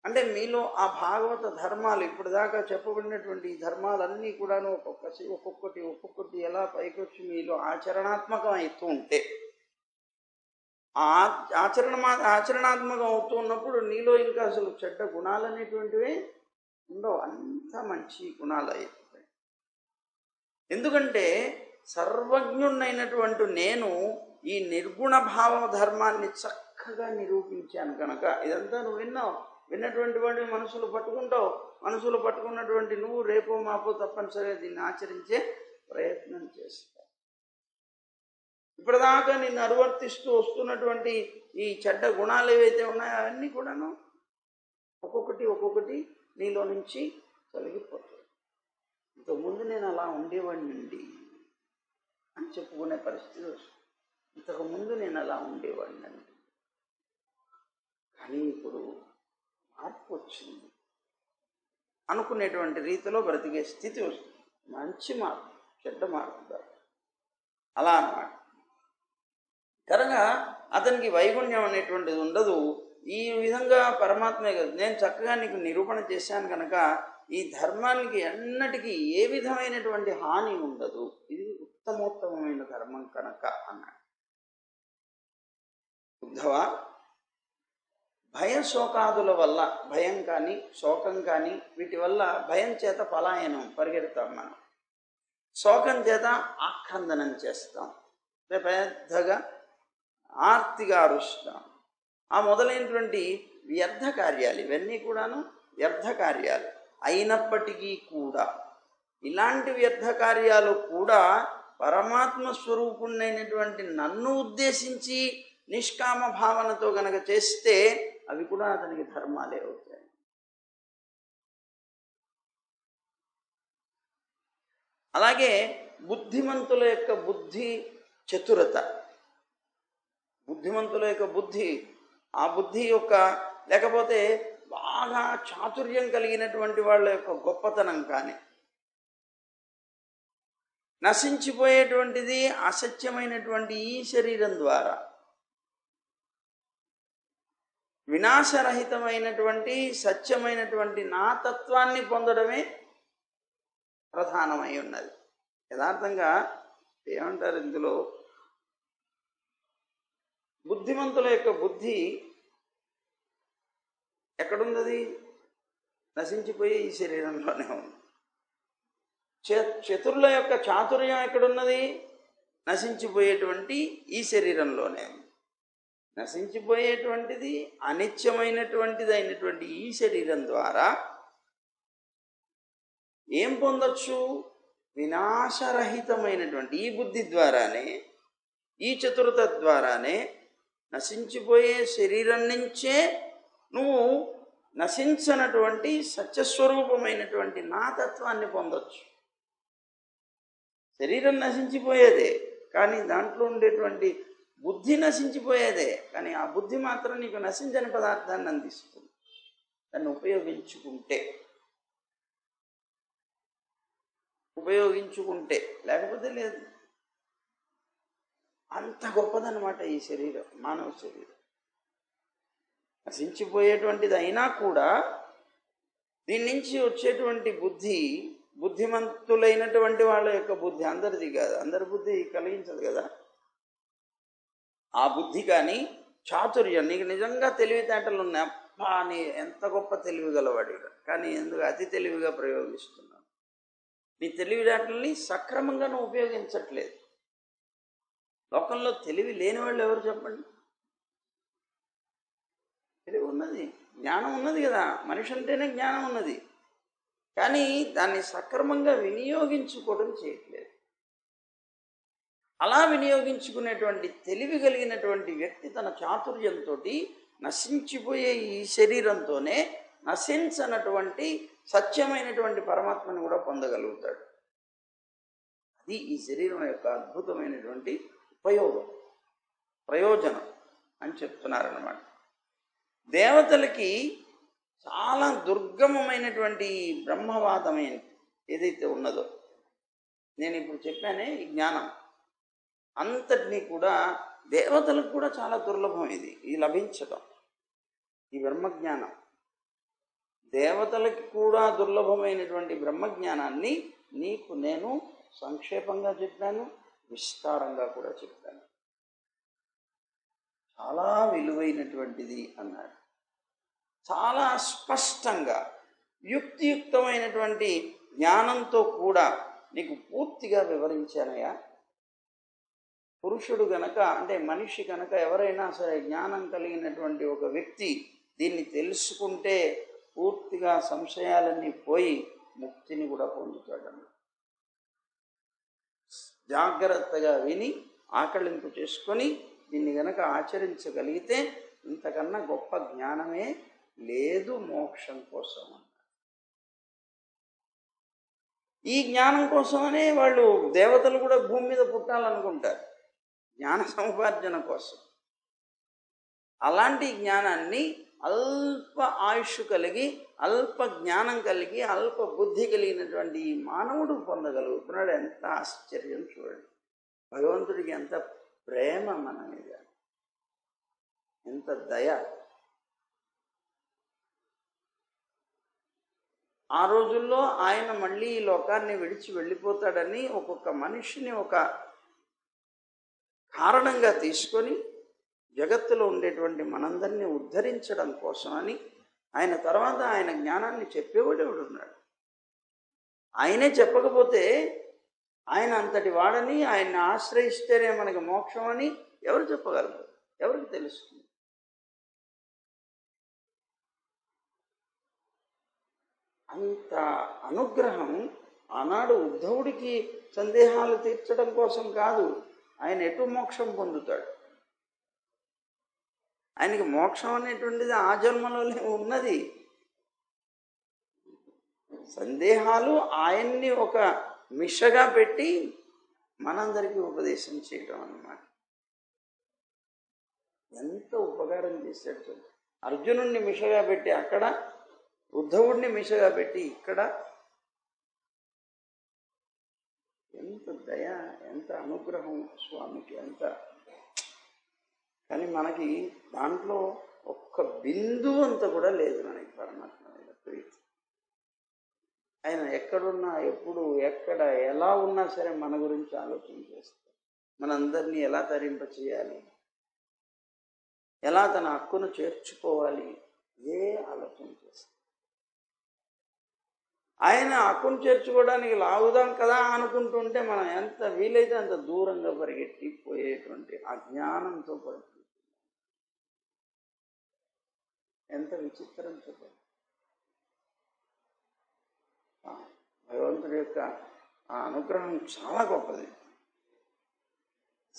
అంటే మీలో ఆ భాగవత ధర్మాలు, ఇప్పుడు దాకా చెప్పబడినటువంటి ఈ ధర్మాలన్నీ కూడాను ఒక్కొక్కటి ఎలా పైకొచ్చి మీలో ఆచరణాత్మకం అవుతూ ఉంటే, ఆచరణాత్మకం అవుతూ ఉన్నప్పుడు నీలో ఇంకా అసలు చెడ్డ గుణాలు అనేటువంటివే ఉండవు. అంతా మంచి గుణాలు అయిపోతాయి. ఎందుకంటే సర్వజ్ఞున్నైనటువంటి నేను ఈ నిర్గుణ భావ ధర్మాన్ని చక్కగా నిరూపించాను కనుక ఇదంతా నువ్వు విన్నావు. విన్నటువంటి వాడిని మనసులో పట్టుకుంటావు. మనసులో పట్టుకున్నటువంటి నువ్వు రేపో మాపో తప్పనిసరిగా దీన్ని ఆచరించే ప్రయత్నం చేస్తావు. ఇప్పటిదాకా నిన్ను అనువర్తిస్తూ వస్తున్నటువంటి ఈ చెడ్డ గుణాలు ఏవైతే ఉన్నాయో అవన్నీ కూడాను ఒక్కొక్కటి నీలో నుంచి తొలగిపోతాయి. ఇంతకుముందు నేను అలా ఉండేవాడినండి అని చెప్పుకునే పరిస్థితి వస్తుంది. ఇంతకుముందు నేను అలా ఉండేవాడినండి, కానీ ఇప్పుడు మార్పు వచ్చింది అనుకునేటువంటి రీతిలో బ్రతికే స్థితి వస్తుంది. మంచి మార్పు, చెడ్డ మార్పు అలా అన్నమాట. కనుక అతనికి వైగుణ్యం అనేటువంటిది ఉండదు. ఈ విధంగా పరమాత్మే కదా నేను చక్కగా నీకు నిరూపణ చేశాను కనుక ఈ ధర్మానికి ఎన్నటికీ ఏ విధమైనటువంటి హాని ఉండదు. ఇది ఉత్తమోత్తమైన ధర్మం కనుక అన్నాడు. ఉద్ధవ, భయశోకాదుల వల్ల, భయం కానీ శోకం కానీ వీటి వల్ల భయం చేత పలాయనం పరిగెడతాం మనం, శోకం చేత ఆక్రందనం చేస్తాం, పెద్దగా ఆర్తిగా అరుస్తాం. ఆ మొదలైనటువంటి వ్యర్థ కార్యాలు ఇవన్నీ కూడాను వ్యర్థ కార్యాలు అయినప్పటికీ కూడా ఇలాంటి వ్యర్థ కార్యాలు కూడా పరమాత్మ స్వరూపుణ్ణైనటువంటి నన్ను ఉద్దేశించి నిష్కామ భావనతో గనక చేస్తే అవి కూడా అతనికి ధర్మాలే అవుతాయి. అలాగే బుద్ధిమంతుల యొక్క బుద్ధి చతురత, బుద్ధిమంతుల యొక్క బుద్ధి, ఆ బుద్ధి యొక్క లేకపోతే బాగా చాతుర్యం కలిగినటువంటి వాళ్ళ యొక్క గొప్పతనం కానీ, నశించిపోయేటువంటిది అసత్యమైనటువంటి ఈ శరీరం ద్వారా వినాశరహితమైనటువంటి సత్యమైనటువంటి నా తత్వాన్ని పొందడమే ప్రధానమై ఉన్నది. యథార్థంగా ఏమంటారు ఇందులో, బుద్ధిమంతుల యొక్క బుద్ధి ఎక్కడున్నది? నశించిపోయే ఈ శరీరంలోనే ఉంది. చతురుల యొక్క చాతుర్యం ఎక్కడున్నది? నశించిపోయేటువంటి ఈ శరీరంలోనే ఉంది. నశించిపోయేటువంటిది అనిత్యమైనటువంటిది అయినటువంటి ఈ శరీరం ద్వారా ఏం పొందొచ్చు? వినాశరహితమైనటువంటి ఈ బుద్ధి ద్వారానే, ఈ చతురత ద్వారానే నశించిపోయే శరీరం నుంచే నువ్వు నశించనటువంటి సత్యస్వరూపమైనటువంటి నా తత్వాన్ని పొందొచ్చు. శరీరం నశించిపోయేదే, కానీ దాంట్లో ఉండేటువంటి బుద్ధి నశించిపోయేదే, కానీ ఆ బుద్ధి మాత్రం నీకు నశించని పదార్థాన్ని అందిస్తుంది దాన్ని ఉపయోగించుకుంటే, లేకపోతే లేదు. అంత గొప్పదన్నమాట ఈ శరీరం, మానవ శరీరం. నశించిపోయేటువంటిది అయినా కూడా దీని నుంచి వచ్చేటువంటి బుద్ధి, బుద్ధిమంతులైనటువంటి వాళ్ళ యొక్క బుద్ధి, అందరిది కాదు, అందరి బుద్ధి కలిగించదు కదా. ఆ బుద్ధి కానీ చాతుర్యం, నీకు నిజంగా తెలివితేటలు ఉన్నాయి, అబ్బా నీ ఎంత గొప్ప తెలివి గలవాడి, కానీ ఎందుకు అతి తెలివిగా ప్రయోగిస్తున్నావు? నీ తెలివితేటల్ని సక్రమంగా నువ్వు ఉపయోగించట్లేదు. లోకంలో తెలివి లేని వాళ్ళు ఎవరు చెప్పండి? తెలివి ఉన్నది, జ్ఞానం ఉన్నది కదా, మనిషి అంటేనే జ్ఞానం ఉన్నది, కానీ దాన్ని సక్రమంగా వినియోగించుకోవడం చేయట్లేదు. అలా వినియోగించుకునేటువంటి తెలివి కలిగినటువంటి వ్యక్తి తన చాతుర్యంతో నశించిపోయే ఈ శరీరంతోనే నశించనటువంటి సత్యమైనటువంటి పరమాత్మని కూడా పొందగలుగుతాడు. అది ఈ శరీరం యొక్క అద్భుతమైనటువంటి ప్రయోజనం అని చెప్తున్నారన్నమాట. దేవతలకి చాలా దుర్గమమైనటువంటి బ్రహ్మవాదం ఏదైతే ఉన్నదో, నేను ఇప్పుడు చెప్పానే ఈ జ్ఞానం అంతటినీ కూడా దేవతలకు కూడా చాలా దుర్లభం. ఇది లభించడం, ఈ బ్రహ్మజ్ఞానం దేవతలకి కూడా దుర్లభమైనటువంటి బ్రహ్మజ్ఞానాన్ని నీకు నేను సంక్షేపంగా చెప్పాను, విస్తారంగా కూడా చెప్పాను. చాలా విలువైనటువంటిది అన్నాడు. చాలా స్పష్టంగా యుక్తియుక్తమైనటువంటి జ్ఞానంతో కూడా నీకు పూర్తిగా వివరించానయ్యా. పురుషుడు గనక అంటే మనిషి కనుక ఎవరైనా సరే జ్ఞానం కలిగినటువంటి ఒక వ్యక్తి దీన్ని తెలుసుకుంటే పూర్తిగా సంశయాలన్నీ పోయి ముక్తిని కూడా పొందుతాడన్న. జాగ్రత్తగా విని ఆకళింపు చేసుకొని దీన్ని గనక ఆచరించగలిగితే ఇంతకన్నా గొప్ప జ్ఞానమే లేదు మోక్షం కోసం. ఈ జ్ఞానం కోసమనే వాళ్ళు దేవతలు కూడా భూమి మీద పుట్టాలనుకుంటారు, జ్ఞాన సముపార్జన కోసం. అలాంటి జ్ఞానాన్ని అల్ప ఆయుష్ కలిగి అల్ప జ్ఞానం కలిగి అల్ప బుద్ధి కలిగినటువంటి ఈ మానవుడు పొందగలుగుతున్నాడు. ఎంత ఆశ్చర్యం చూడండి. భగవంతుడికి ఎంత ప్రేమ మన మీద, ఎంత దయ. ఆ రోజుల్లో ఆయన మళ్ళీ ఈ లోకాన్ని విడిచి వెళ్ళిపోతాడని ఒక్కొక్క మనిషిని ఒక కారణంగా తీసుకొని జగత్తులో ఉండేటువంటి మనందరినీ ఉద్ధరించడం కోసమని ఆయన తర్వాత ఆయన జ్ఞానాన్ని చెప్పేవాడు ఉన్నాడు. ఆయనే చెప్పకపోతే ఆయన అంతటి వాడని, ఆయన్ని ఆశ్రయిస్తేనే మనకి మోక్షం అని ఎవరు చెప్పగలరు? ఎవరికి తెలుస్తుంది? అంత అనుగ్రహం ఆనాడు ఉద్ధవుడికి సందేహాలు తీర్చడం కోసం కాదు, ఆయన ఎటు మోక్షం పొందుతాడు. ఆయనకి మోక్షం అనేటువంటిది ఆ జన్మలోనే ఉన్నది. సందేహాలు ఆయన్ని ఒక మిషగా పెట్టి మనందరికీ ఉపదేశం చేయటం అన్నమాట. ఎంత ఉపకారం చేశాడు చూడండి. అర్జునుడిని మిషగా పెట్టి అక్కడ, ఉద్ధవుడిని మిషగా పెట్టి ఇక్కడ. ఎంత దయ, ఎంత అనుగ్రహం స్వామికి, ఎంత. కానీ మనకి దాంట్లో ఒక్క బిందువు అంత కూడా లేదు మనకి పరమాత్మ మీద ప్రీతి. ఆయన ఎక్కడున్నా, ఎప్పుడు, ఎక్కడ, ఎలా ఉన్నా సరే మన గురించి ఆలోచన చేస్తారు. మనందరినీ ఎలా తరింప చేయాలి, ఎలా తన హక్కును చేర్చుకోవాలి, ఇదే ఆలోచన చేస్తారు. ఆయన హక్కును చేర్చుకోవడానికి లాగుదాం కదా అనుకుంటుంటే మనం ఎంత వీలైతే అంత దూరంగా పరిగెట్టిపోయేటువంటి అజ్ఞానంతో పడుతుంది. ఎంత విచిత్రం చెప్పండి. భగవంతుడి యొక్క ఆ అనుగ్రహం చాలా గొప్పది.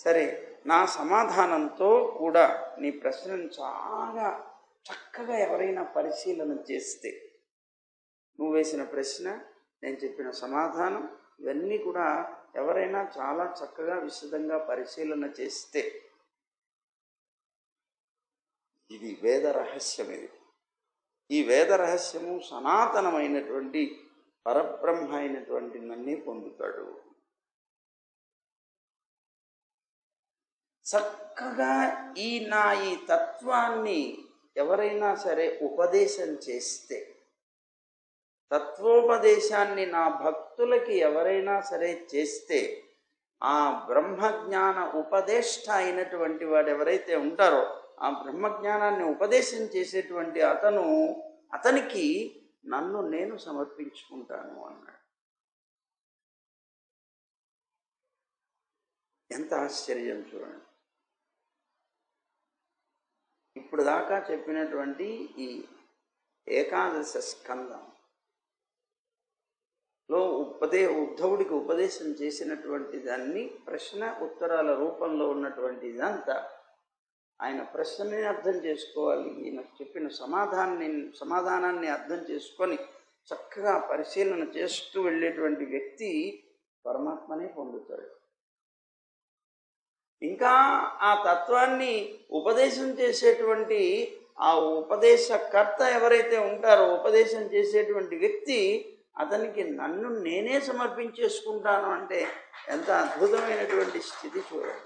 సరే, నా సమాధానంతో కూడా నీ ప్రశ్నను చాలా చక్కగా ఎవరైనా పరిశీలన చేస్తే, నువ్వు వేసిన ప్రశ్న, నేను చెప్పిన సమాధానం, ఇవన్నీ కూడా ఎవరైనా చాలా చక్కగా విశదంగా పరిశీలన చేస్తే, ఇది వేద రహస్యం. ఈ వేద రహస్యము సనాతనమైనటువంటి పరబ్రహ్మ అయినటువంటి నన్నే పొందుతాడు. చక్కగా ఈ తత్వాన్ని ఎవరైనా సరే ఉపదేశం చేస్తే, తత్వోపదేశాన్ని నా భక్తులకి ఎవరైనా సరే చేస్తే, ఆ బ్రహ్మజ్ఞాన ఉపదేష్ట అయినటువంటి వాడు ఎవరైతే ఉంటారో, ఆ బ్రహ్మజ్ఞానాన్ని ఉపదేశం చేసేటువంటి అతనికి నన్ను నేను సమర్పించుకుంటాను అన్నాడు. ఎంత ఆశ్చర్యం చూడండి. ఇప్పుడు దాకా చెప్పినటువంటి ఈ ఏకాదశ స్కందంలో ఉద్ధవుడికి ఉపదేశం చేసినటువంటి దాన్ని ప్రశ్న ఉత్తరాల రూపంలో ఉన్నటువంటి ఇదంతా ఆయన ప్రశ్నని అర్థం చేసుకోవాలి. ఈయన చెప్పిన సమాధానాన్ని అర్థం చేసుకొని చక్కగా పరిశీలన చేస్తూ వెళ్ళేటువంటి వ్యక్తి పరమాత్మనే పొందుతాడు. ఇంకా ఆ తత్వాన్ని ఉపదేశం చేసేటువంటి ఆ ఉపదేశకర్త ఎవరైతే ఉంటారో, ఉపదేశం చేసేటువంటి వ్యక్తి, అతనికి నన్ను నేనే సమర్పించేసుకుంటాను అంటే ఎంత అద్భుతమైనటువంటి స్థితి చూడండి.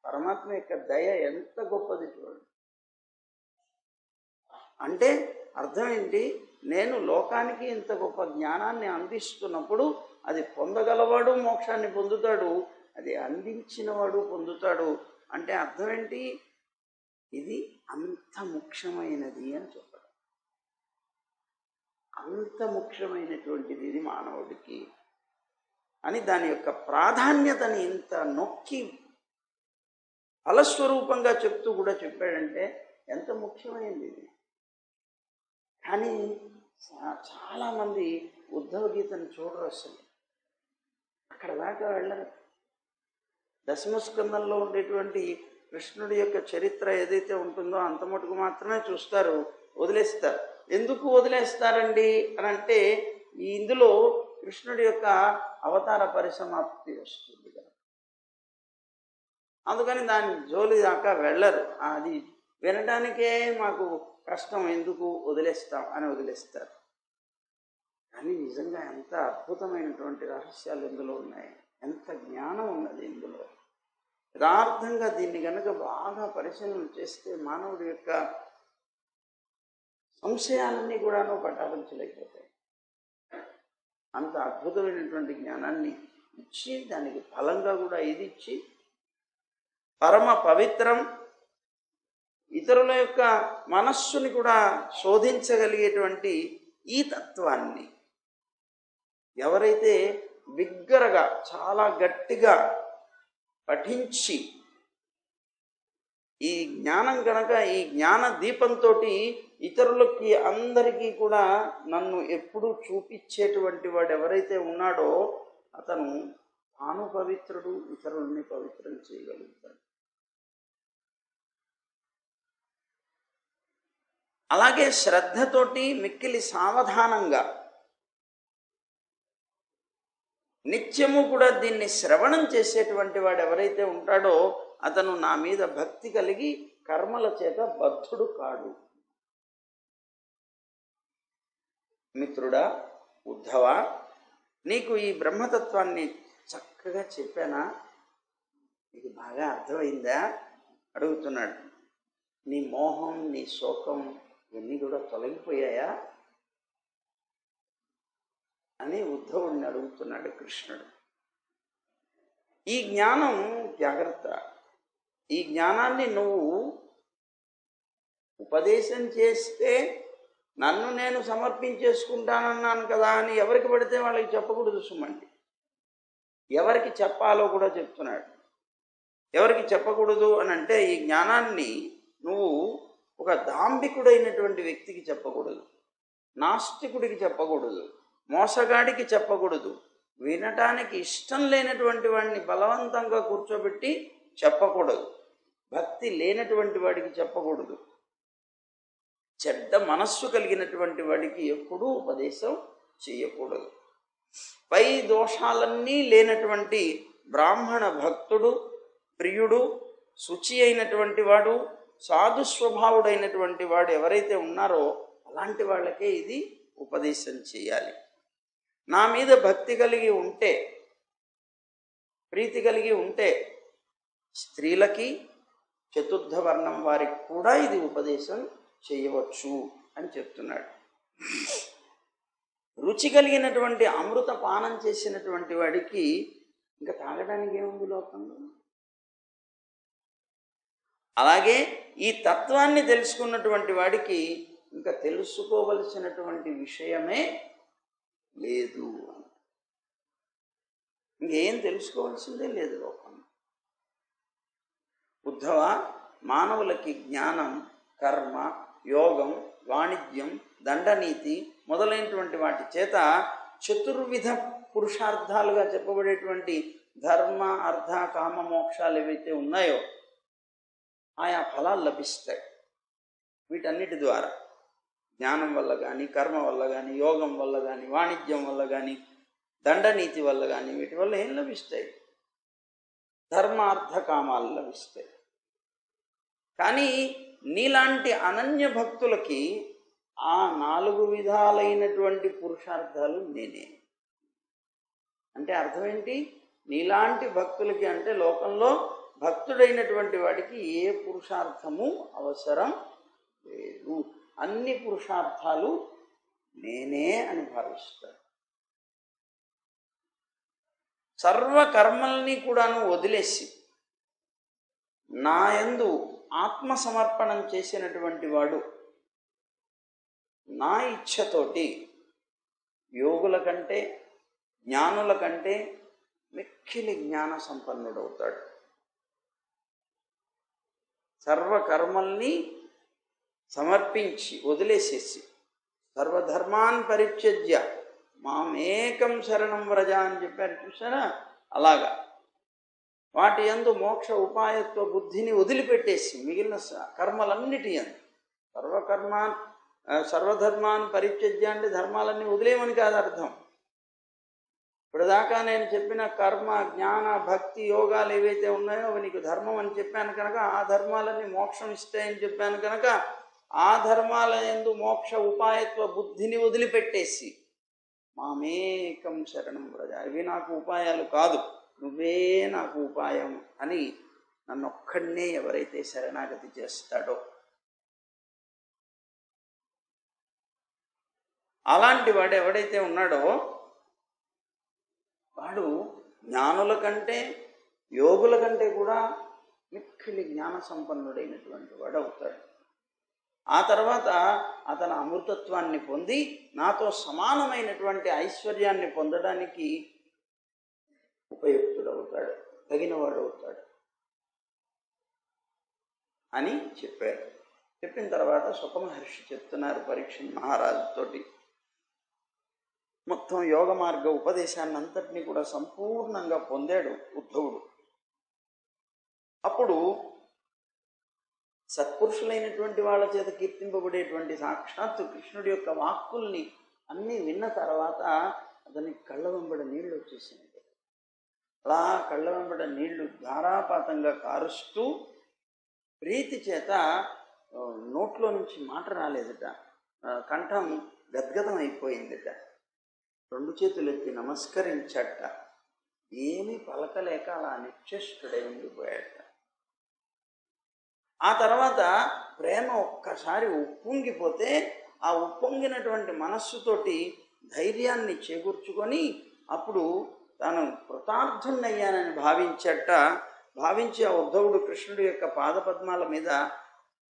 పరమాత్మ యొక్క దయ ఎంత గొప్పది చూడండి. అంటే అర్థం ఏంటి? నేను లోకానికి ఇంత గొప్ప జ్ఞానాన్ని అందిస్తున్నప్పుడు అది పొందగలవాడు మోక్షాన్ని పొందుతాడు, అది అందించినవాడు పొందుతాడు. అంటే అర్థం ఏంటి? ఇది అంత ముఖ్యమైనది అని చెప్పడం. అంత ముఖ్యమైనటువంటిది ఇది మానవుడికి. అని దాని యొక్క ప్రాధాన్యతని ఇంత నొక్కి ఫలస్వరూపంగా చెప్తూ కూడా చెప్పాడంటే ఎంత ముఖ్యమైనది ఇది. కానీ చాలామంది ఉద్ధవ గీతను చూడరు, అసలు అక్కడ దాకా వెళ్ళరు. దశమస్కందంలో ఉండేటువంటి కృష్ణుడి యొక్క చరిత్ర ఏదైతే ఉంటుందో అంత మటుకు మాత్రమే చూస్తారు, వదిలేస్తారు. ఎందుకు వదిలేస్తారండి అని అంటే ఇందులో కృష్ణుడి యొక్క అవతార పరిసమాప్తి వస్తుంది కదా, అందుకని దాని జోలి దాకా వెళ్ళరు. అది వినడానికే మాకు కష్టం, ఎందుకు వదిలేస్తాం అని వదిలేస్తారు. కానీ నిజంగా ఎంత అద్భుతమైనటువంటి రహస్యాలు ఇందులో ఉన్నాయి, ఎంత జ్ఞానం ఉన్నది ఇందులో. యథార్థంగా దీన్ని కనుక బాగా పరిశీలన చేస్తే మానవుడి యొక్క సంశయాలన్నీ కూడాను పటాపంచలేకపోతాయి. అంత అద్భుతమైనటువంటి జ్ఞానాన్ని ఇచ్చి దానికి ఫలంగా కూడా ఇది ఇచ్చి పరమ పవిత్రం, ఇతరుల యొక్క మనస్సుని కూడా శోధించగలిగేటువంటి ఈ తత్వాన్ని ఎవరైతే బిగ్గరగా చాలా గట్టిగా పఠించి ఈ జ్ఞానం కనుక ఈ జ్ఞాన దీపంతో ఇతరులకి అందరికీ కూడా నన్ను ఎప్పుడూ చూపించేటువంటి వాడు ఎవరైతే ఉన్నాడో అతను తాను పవిత్రుడు, ఇతరుల్ని పవిత్రం చేయగలుగుతాడు. అలాగే శ్రద్ధతోటి మిక్కిలి సావధానంగా నిత్యము కూడా దీన్ని శ్రవణం చేసేటువంటి వాడు ఎవరైతే ఉంటాడో అతను నా మీద భక్తి కలిగి కర్మల చేత బద్ధుడు కాడు. మిత్రుడా ఉద్ధవ, నీకు ఈ బ్రహ్మతత్వాన్ని చక్కగా చెప్పానా? నీకు బాగా అర్థమైందా అడుగుతున్నాడు. నీ మోహం, నీ శోకం ఇవన్నీ కూడా తొలగిపోయాయా అని ఉద్ధవుడిని అడుగుతున్నాడు కృష్ణుడు. ఈ జ్ఞానం జాగ్రత్త, ఈ జ్ఞానాన్ని నువ్వు ఉపదేశం చేస్తే నన్ను నేను సమర్పించేసుకుంటానన్నాను కదా అని ఎవరికి పడితే వాళ్ళకి చెప్పకూడదు సుమండి. ఎవరికి చెప్పాలో కూడా చెప్తున్నాడు. ఎవరికి చెప్పకూడదు అని అంటే ఈ జ్ఞానాన్ని నువ్వు ఒక దాంభికుడైనటువంటి వ్యక్తికి చెప్పకూడదు, నాస్తికుడికి చెప్పకూడదు, మోసగాడికి చెప్పకూడదు, వినటానికి ఇష్టం లేనటువంటి వాడిని బలవంతంగా కూర్చోబెట్టి చెప్పకూడదు, భక్తి లేనటువంటి వాడికి చెప్పకూడదు, చెడ్డ మనస్సు కలిగినటువంటి వాడికి ఎప్పుడూ ఉపదేశం చేయకూడదు. పై దోషాలన్నీ లేనటువంటి బ్రాహ్మణ భక్తుడు, ప్రియుడు, శుచి అయినటువంటి వాడు, సాధు స్వభావుడైనటువంటి వాడు ఎవరైతే ఉన్నారో అలాంటి వాళ్ళకే ఇది ఉపదేశం చేయాలి. నా మీద భక్తి కలిగి ఉంటే, ప్రీతి కలిగి ఉంటే స్త్రీలకి, చతుర్థ వర్ణం వారికి కూడా ఇది ఉపదేశం చేయవచ్చు అని చెప్తున్నాడు. రుచి కలిగినటువంటి అమృత పానం చేసినటువంటి వాడికి ఇంకా తాగడానికి ఏముంది లోకంలో? అలాగే ఈ తత్వాన్ని తెలుసుకున్నటువంటి వాడికి ఇంకా తెలుసుకోవలసినటువంటి విషయమే లేదు. ఇంకేం తెలుసుకోవాల్సిందే లేదు లోకంలో. ఉద్ధవ, మానవులకి జ్ఞానం, కర్మ, యోగం, వాణిజ్యం, దండనీతి మొదలైనటువంటి వాటి చేత చతుర్విధ పురుషార్థాలుగా చెప్పబడేటువంటి ధర్మ, అర్థ, కామ, మోక్షాలు ఏవైతే ఉన్నాయో ఆయా ఫలాలు లభిస్తాయి. వీటన్నిటి ద్వారా జ్ఞానం వల్ల కానీ, కర్మ వల్ల కానీ, యోగం వల్ల కానీ, వాణిజ్యం వల్ల కానీ, దండనీతి వల్ల కానీ, వీటి వల్ల ఏం లభిస్తాయి? ధర్మ, అర్థ, కామాలు లభిస్తాయి. కానీ నీలాంటి అనన్య భక్తులకి ఆ 4 విధాలైనటువంటి పురుషార్థాలు నేనే. అంటే అర్థం ఏంటి? నీలాంటి భక్తులకి అంటే లోకంలో భక్తుడైనటువంటి వాడికి ఏ పురుషార్థము అవసరం లేదు, అన్ని పురుషార్థాలు నేనే అని భావిస్తాడు. సర్వకర్మల్ని కూడాను వదిలేసి నా యందు ఆత్మసమర్పణం చేసినటువంటి వాడు నా ఇచ్ఛతోటి యోగుల కంటే, జ్ఞానుల కంటే, మిక్కిలి జ్ఞాన సంపన్నుడవుతాడు. సర్వకర్మల్ని సమర్పించి వదిలేసేసి సర్వధర్మాన్ పరిత్యజ్య మామేకం శరణం వ్రజ అని చెప్పారు చూసారా, అలాగా వాటి యందు మోక్ష ఉపాయత్వ బుద్ధిని వదిలిపెట్టేసి మిగిలిన కర్మలన్నిటి యందు సర్వధర్మాన్ పరిత్యజ్య అంటే ధర్మాలన్నీ వదిలేయమని కాదు అర్థం. ఇప్పటిదాకా నేను చెప్పిన కర్మ జ్ఞాన భక్తి యోగాలు ఏవైతే ఉన్నాయో అవి నీకు ధర్మం అని చెప్పాను కనుక ఆ ధర్మాలన్నీ మోక్షం ఇస్తాయని చెప్పాను కనుక ఆ ధర్మాల యందు మోక్ష ఉపాయత్వ బుద్ధిని వదిలిపెట్టేసి మామేకం శరణం వ్రజ, ఇవి నాకు ఉపాయాలు కాదు, నువ్వే నాకు ఉపాయం అని నన్నొక్కడినే ఎవరైతే శరణాగతి చేస్తాడో అలాంటి వాడు ఎవడైతే ఉన్నాడో వాడు జ్ఞానుల కంటే యోగుల కంటే కూడా మిక్కిలి జ్ఞాన సంపన్నుడైనటువంటి వాడు అవుతాడు. ఆ తర్వాత అతను అమృతత్వాన్ని పొంది నాతో సమానమైనటువంటి ఐశ్వర్యాన్ని పొందడానికి ఉపయుక్తుడవుతాడు, తగినవాడు అవుతాడు అని చెప్పారు. చెప్పిన తర్వాత సుఖమహర్షి చెప్తున్నారు పరీక్ష మహారాజుతోటి మొత్తం యోగ మార్గ ఉపదేశాన్ని అంతటినీ కూడా సంపూర్ణంగా పొందాడు ఉద్ధవుడు. అప్పుడు సత్పురుషులైనటువంటి వాళ్ళ చేత కీర్తింపబడేటువంటి సాక్షాత్తు కృష్ణుడి యొక్క వాక్కుల్ని అన్నీ విన్న తర్వాత అతనికి కళ్ళ వెంబడ నీళ్లు వచ్చేసింది. అలా కళ్ళ వెంబడ నీళ్లు ధారాపాతంగా కారుస్తూ ప్రీతి చేత నోట్లో నుంచి మాట రాలేదట, కంఠం గద్గదం అయిపోయిందట. రెండు చేతులు ఎత్తి నమస్కరించట, ఏమీ పలకలేక అలా నిశ్చేష్టుడై ఉండిపోయాట. ఆ తర్వాత ప్రేమ ఒక్కసారి ఉప్పొంగిపోతే ఆ ఉప్పొంగినటువంటి మనస్సుతోటి ధైర్యాన్ని చేకూర్చుకొని అప్పుడు తాను కృతార్థుణ్ణయ్యానని భావించి ఆ ఉద్ధవుడు కృష్ణుడి యొక్క పాదపద్మాల మీద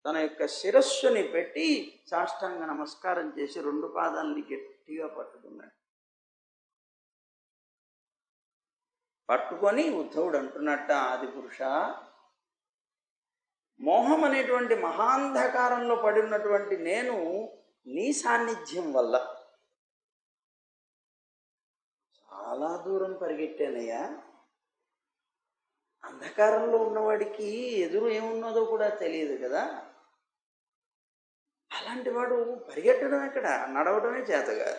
తన యొక్క శిరస్సుని పెట్టి సాష్టాంగ నమస్కారం చేసి రెండు పాదాలని గట్టిగా పట్టుకున్నాడు. పట్టుకొని ఉద్ధవుడు అంటున్నట్ట, ఆది పురుష, మోహం అనేటువంటి మహాంధకారంలో పడి ఉన్నటువంటి నేను నీ సాన్నిధ్యం వల్ల చాలా దూరం పరిగెట్టానయ్యా. అంధకారంలో ఉన్నవాడికి ఎదురు ఏమున్నదో కూడా తెలియదు కదా, అలాంటి వాడు పరిగెట్టడం ఎక్కడ, నడవడమే చేతగా.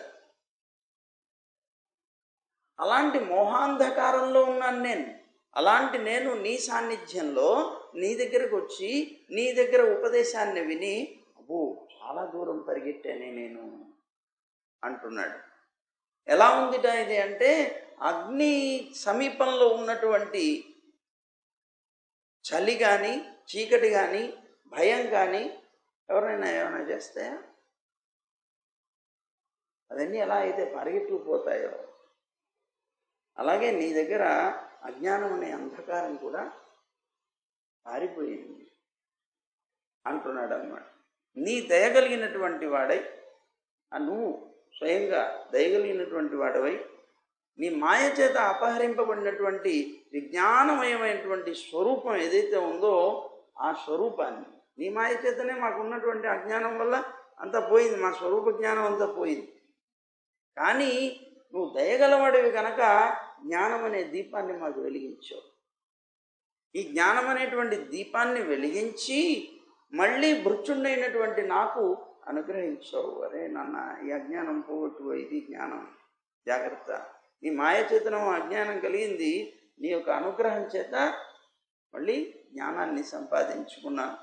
అలాంటి మోహాంధకారంలో ఉన్నాను నేను. అలాంటి నేను నీ సాన్నిధ్యంలో నీ దగ్గరకు వచ్చి నీ దగ్గర ఉపదేశాన్ని విని అబ్బో చాలా దూరం పరిగెట్టానే నేను అంటున్నాడు. ఎలా ఉందిట ఇది అంటే, అగ్ని సమీపంలో ఉన్నటువంటి చలి కానీ చీకటి కానీ భయం కానీ ఎవరైనా ఏమైనా చేస్తాయా? అవన్నీ ఎలా అయితే పరిగెట్టుకుపోతాయో అలాగే నీ దగ్గర అజ్ఞానం అనే అంధకారం కూడా పారిపోయింది అంటున్నాడు అన్నమాట. నీ దయగలిగినటువంటి వాడై, నువ్వు స్వయంగా దయగలిగినటువంటి వాడవై నీ మాయ చేత అపహరింపబడినటువంటి విజ్ఞానమయమైనటువంటి స్వరూపం ఏదైతే ఉందో ఆ స్వరూపాన్ని, నీ మాయ చేతనే మాకున్నటువంటి అజ్ఞానం వల్ల అంతా పోయింది, మా స్వరూప జ్ఞానం అంతా పోయింది. కానీ నువ్వు దయగలవాడివి కనుక జ్ఞానం అనే దీపాన్ని మాకు వెలిగించావు. ఈ జ్ఞానం అనేటువంటి దీపాన్ని వెలిగించి మళ్ళీ భృత్యుండైనటువంటి నాకు అనుగ్రహించావు. అరే నాన్న, ఈ అజ్ఞానం పోగొట్టు, ఇది జ్ఞానం, జాగ్రత్త. నీ మాయ చేతనం అజ్ఞానం కలిగింది, నీ యొక్క అనుగ్రహం చేత మళ్ళీ జ్ఞానాన్ని సంపాదించుకున్నాను.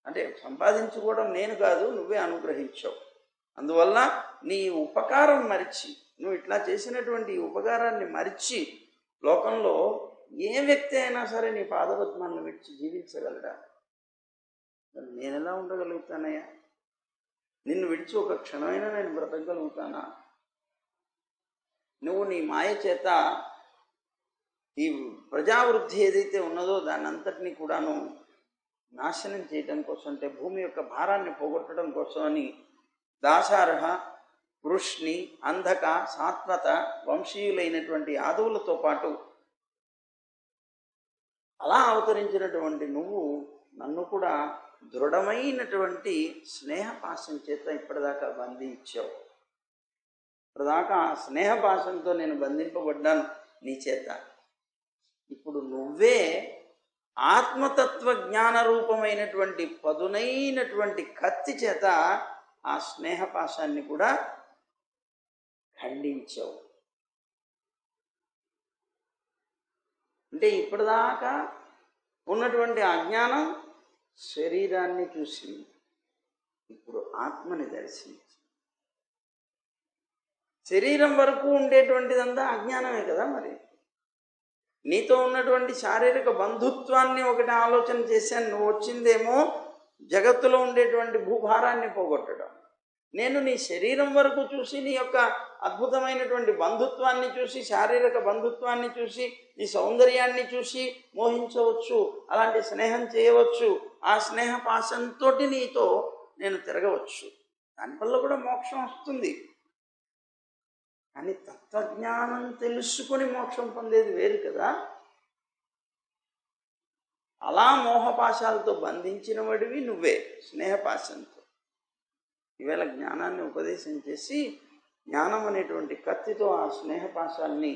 అంటే సంపాదించుకోవడం నేను కాదు, నువ్వే అనుగ్రహించావు. అందువల్ల నీ ఉపకారం మరిచి, నువ్వు ఇట్లా చేసినటువంటి ఉపకారాన్ని మరిచి లోకంలో ఏ వ్యక్తి అయినా సరే నీ పాదపద్మాలను విడిచి జీవించగలడా? నేను ఎలా ఉండగలుగుతానయ్యా? నిన్ను విడిచి ఒక క్షణమైనా నేను బ్రతకగలుగుతానా? నువ్వు నీ మాయ చేత ఈ ప్రజావృద్ధి ఏదైతే ఉన్నదో దాన్ని అంతటినీ కూడాను నాశనం చేయడం కోసం, అంటే భూమి యొక్క భారాన్ని పోగొట్టడం కోసం అని దాశార్హ, వృష్ణి, అంధక, సాత్వత వంశీయులైనటువంటి యాదవులతో పాటు అలా అవతరించినటువంటి నువ్వు నన్ను కూడా దృఢమైనటువంటి స్నేహపాశం చేత ఇప్పటిదాకా బంధించావు. ఇప్పటిదాకా ఆ స్నేహపాశంతో నేను బంధింపబడ్డాను నీ చేత. ఇప్పుడు నువ్వే ఆత్మతత్వ జ్ఞాన రూపమైనటువంటి పదునైనటువంటి కత్తి చేత ఆ స్నేహపాశాన్ని కూడా ఖండించావు. అంటే ఇప్పటిదాకా ఉన్నటువంటి అజ్ఞానం శరీరాన్ని చూసి ఇప్పుడు ఆత్మని దర్శించి, శరీరం వరకు ఉండేటువంటిదంతా అజ్ఞానమే కదా. మరి నీతో ఉన్నటువంటి శారీరక బంధుత్వాన్ని ఒకటి ఆలోచన చేశాను. నువ్వు వచ్చిందేమో జగత్తులో ఉండేటువంటి భూభారాన్ని పోగొట్టడం. నేను నీ శరీరం వరకు చూసి నీ యొక్క అద్భుతమైనటువంటి బంధుత్వాన్ని చూసి, శారీరక బంధుత్వాన్ని చూసి, నీ సౌందర్యాన్ని చూసి మోహించవచ్చు, అలాంటి స్నేహం చేయవచ్చు. ఆ స్నేహ పాశంతో నీతో నేను తిరగవచ్చు. దానివల్ల కూడా మోక్షం వస్తుంది. కానీ తత్వజ్ఞానం తెలుసుకొని మోక్షం పొందేది వేరు కదా. అలా మోహపాశాలతో బంధించిన వాడివి నువ్వే స్నేహపాశంతో. ఈవేళ జ్ఞానాన్ని ఉపదేశం చేసి జ్ఞానం అనేటువంటి కత్తితో ఆ స్నేహపాశాన్ని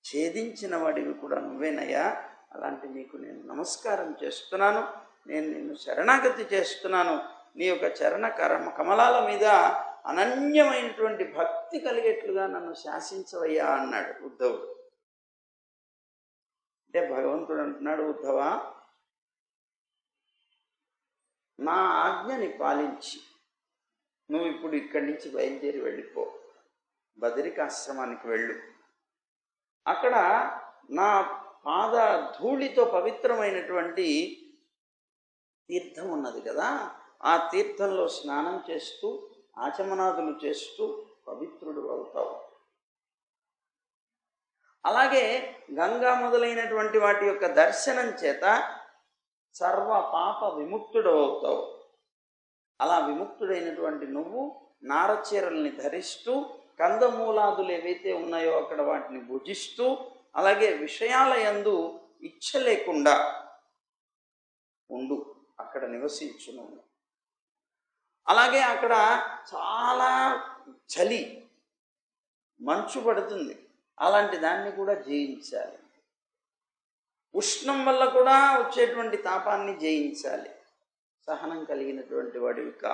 ఛేదించిన వాడివి కూడా నువ్వేనయ్యా. అలాంటి నీకు నేను నమస్కారం చేస్తున్నాను. నేను నిన్ను శరణాగతి చేస్తున్నాను. నీ యొక్క చరణ కమలాల మీద అనన్యమైనటువంటి భక్తి కలిగేట్లుగా నన్ను శాసించవయ్యా అన్నాడు ఉద్ధవుడు. అంటే భగవంతుడు అంటున్నాడు, ఉద్ధవా, నా ఆజ్ఞని పాలించి నువ్వు ఇప్పుడు ఇక్కడి నుంచి బయలుదేరి వెళ్ళిపో, బదరికాశ్రమానికి వెళ్ళు. అక్కడ నా పాద ధూళితో పవిత్రమైనటువంటి తీర్థం ఉన్నది కదా, ఆ తీర్థంలో స్నానం చేస్తూ ఆచమనాదులు చేస్తూ పవిత్రుడు అవుతావు. అలాగే గంగా మొదలైనటువంటి వాటి యొక్క దర్శనం చేత సర్వ పాప విముక్తుడు అవుతావు. అలా విముక్తుడైనటువంటి నువ్వు నారచీరల్ని ధరిస్తూ కందమూలాదులు ఏవైతే ఉన్నాయో అక్కడ వాటిని భుజిస్తూ, అలాగే విషయాల యందు ఇచ్చ లేకుండా ఉండు, అక్కడ నివసించును. అలాగే అక్కడ చాలా చలి, మంచు పడుతుంది, అలాంటి దాన్ని కూడా జయించాలి. ఉష్ణం వల్ల కూడా వచ్చేటువంటి తాపాన్ని జయించాలి. సహనం కలిగినటువంటి వాడివికా,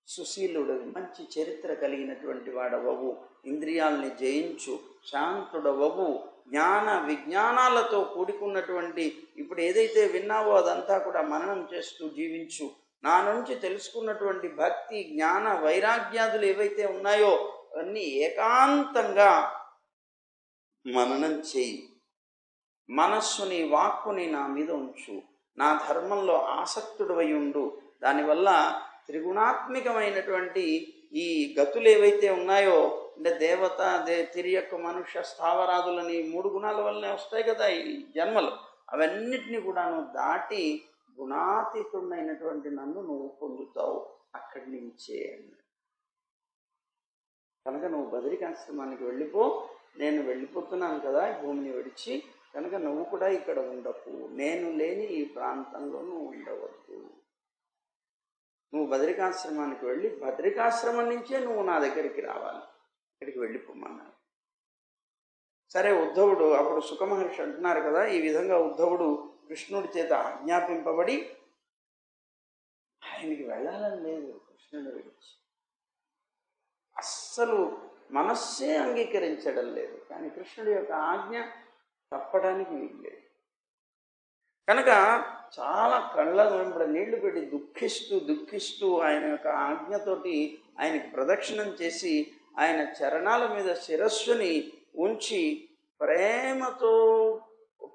సుశీలుడు, మంచి చరిత్ర కలిగినటువంటి వాడవవు, ఇంద్రియాల్ని జయించు, శాంతుడవవు, జ్ఞాన విజ్ఞానాలతో కూడుకున్నటువంటి ఇప్పుడు ఏదైతే విన్నావో అదంతా కూడా మననం చేస్తూ జీవించు. నా నుంచి తెలుసుకున్నటువంటి భక్తి జ్ఞాన వైరాగ్యాదులు ఏవైతే ఉన్నాయో అవన్నీ ఏకాంతంగా మననం చేయి. మనస్సుని వాక్కుని నా మీద ఉంచు. నా ధర్మంలో ఆసక్తుడవై ఉండు. దానివల్ల త్రిగుణాత్మికమైనటువంటి ఈ గతులు ఏవైతే ఉన్నాయో, అంటే దేవత, తిరియక్, మనుష్య, స్థావరాదులని 3 గుణాల వల్లనే వస్తాయి కదా ఈ జన్మలు. అవన్నిటినీ కూడా నువ్వు దాటి గుణాతీతుడైనటువంటి నన్ను నువ్వు పొందుతావు అక్కడి నుంచే. కనుక నువ్వు బదరికాశ్రమానికి వెళ్ళిపో. నేను వెళ్ళిపోతున్నాను కదా ఈ భూమిని విడిచి, కనుక నువ్వు కూడా ఇక్కడ ఉండకు. నేను లేని ఈ ప్రాంతంలో నువ్వు ఉండవద్దు. నువ్వు బదరికాశ్రమానికి వెళ్ళి బదరికాశ్రమం నుంచే నువ్వు నా దగ్గరికి రావాలి. ఇక్కడికి వెళ్ళిపోమన్నాడు. సరే, ఉద్ధవుడు అప్పుడు సుఖమహర్షి అంటున్నారు కదా, ఈ విధంగా ఉద్ధవుడు కృష్ణుడి చేత ఆజ్ఞాపింపబడి ఆయనకి వెళ్ళాలని లేదు. కృష్ణుని విడిచి అస్సలు మనస్సే అంగీకరించడం లేదు. కానీ కృష్ణుడి యొక్క ఆజ్ఞ తప్పడానికి వీల్లేదు. కనుక చాలా కళ్ళ వెంబడి నీళ్లు పెట్టి దుఃఖిస్తూ ఆయన యొక్క ఆజ్ఞతోటి ఆయనకి ప్రదక్షిణం చేసి ఆయన చరణాల మీద శిరస్సుని ఉంచి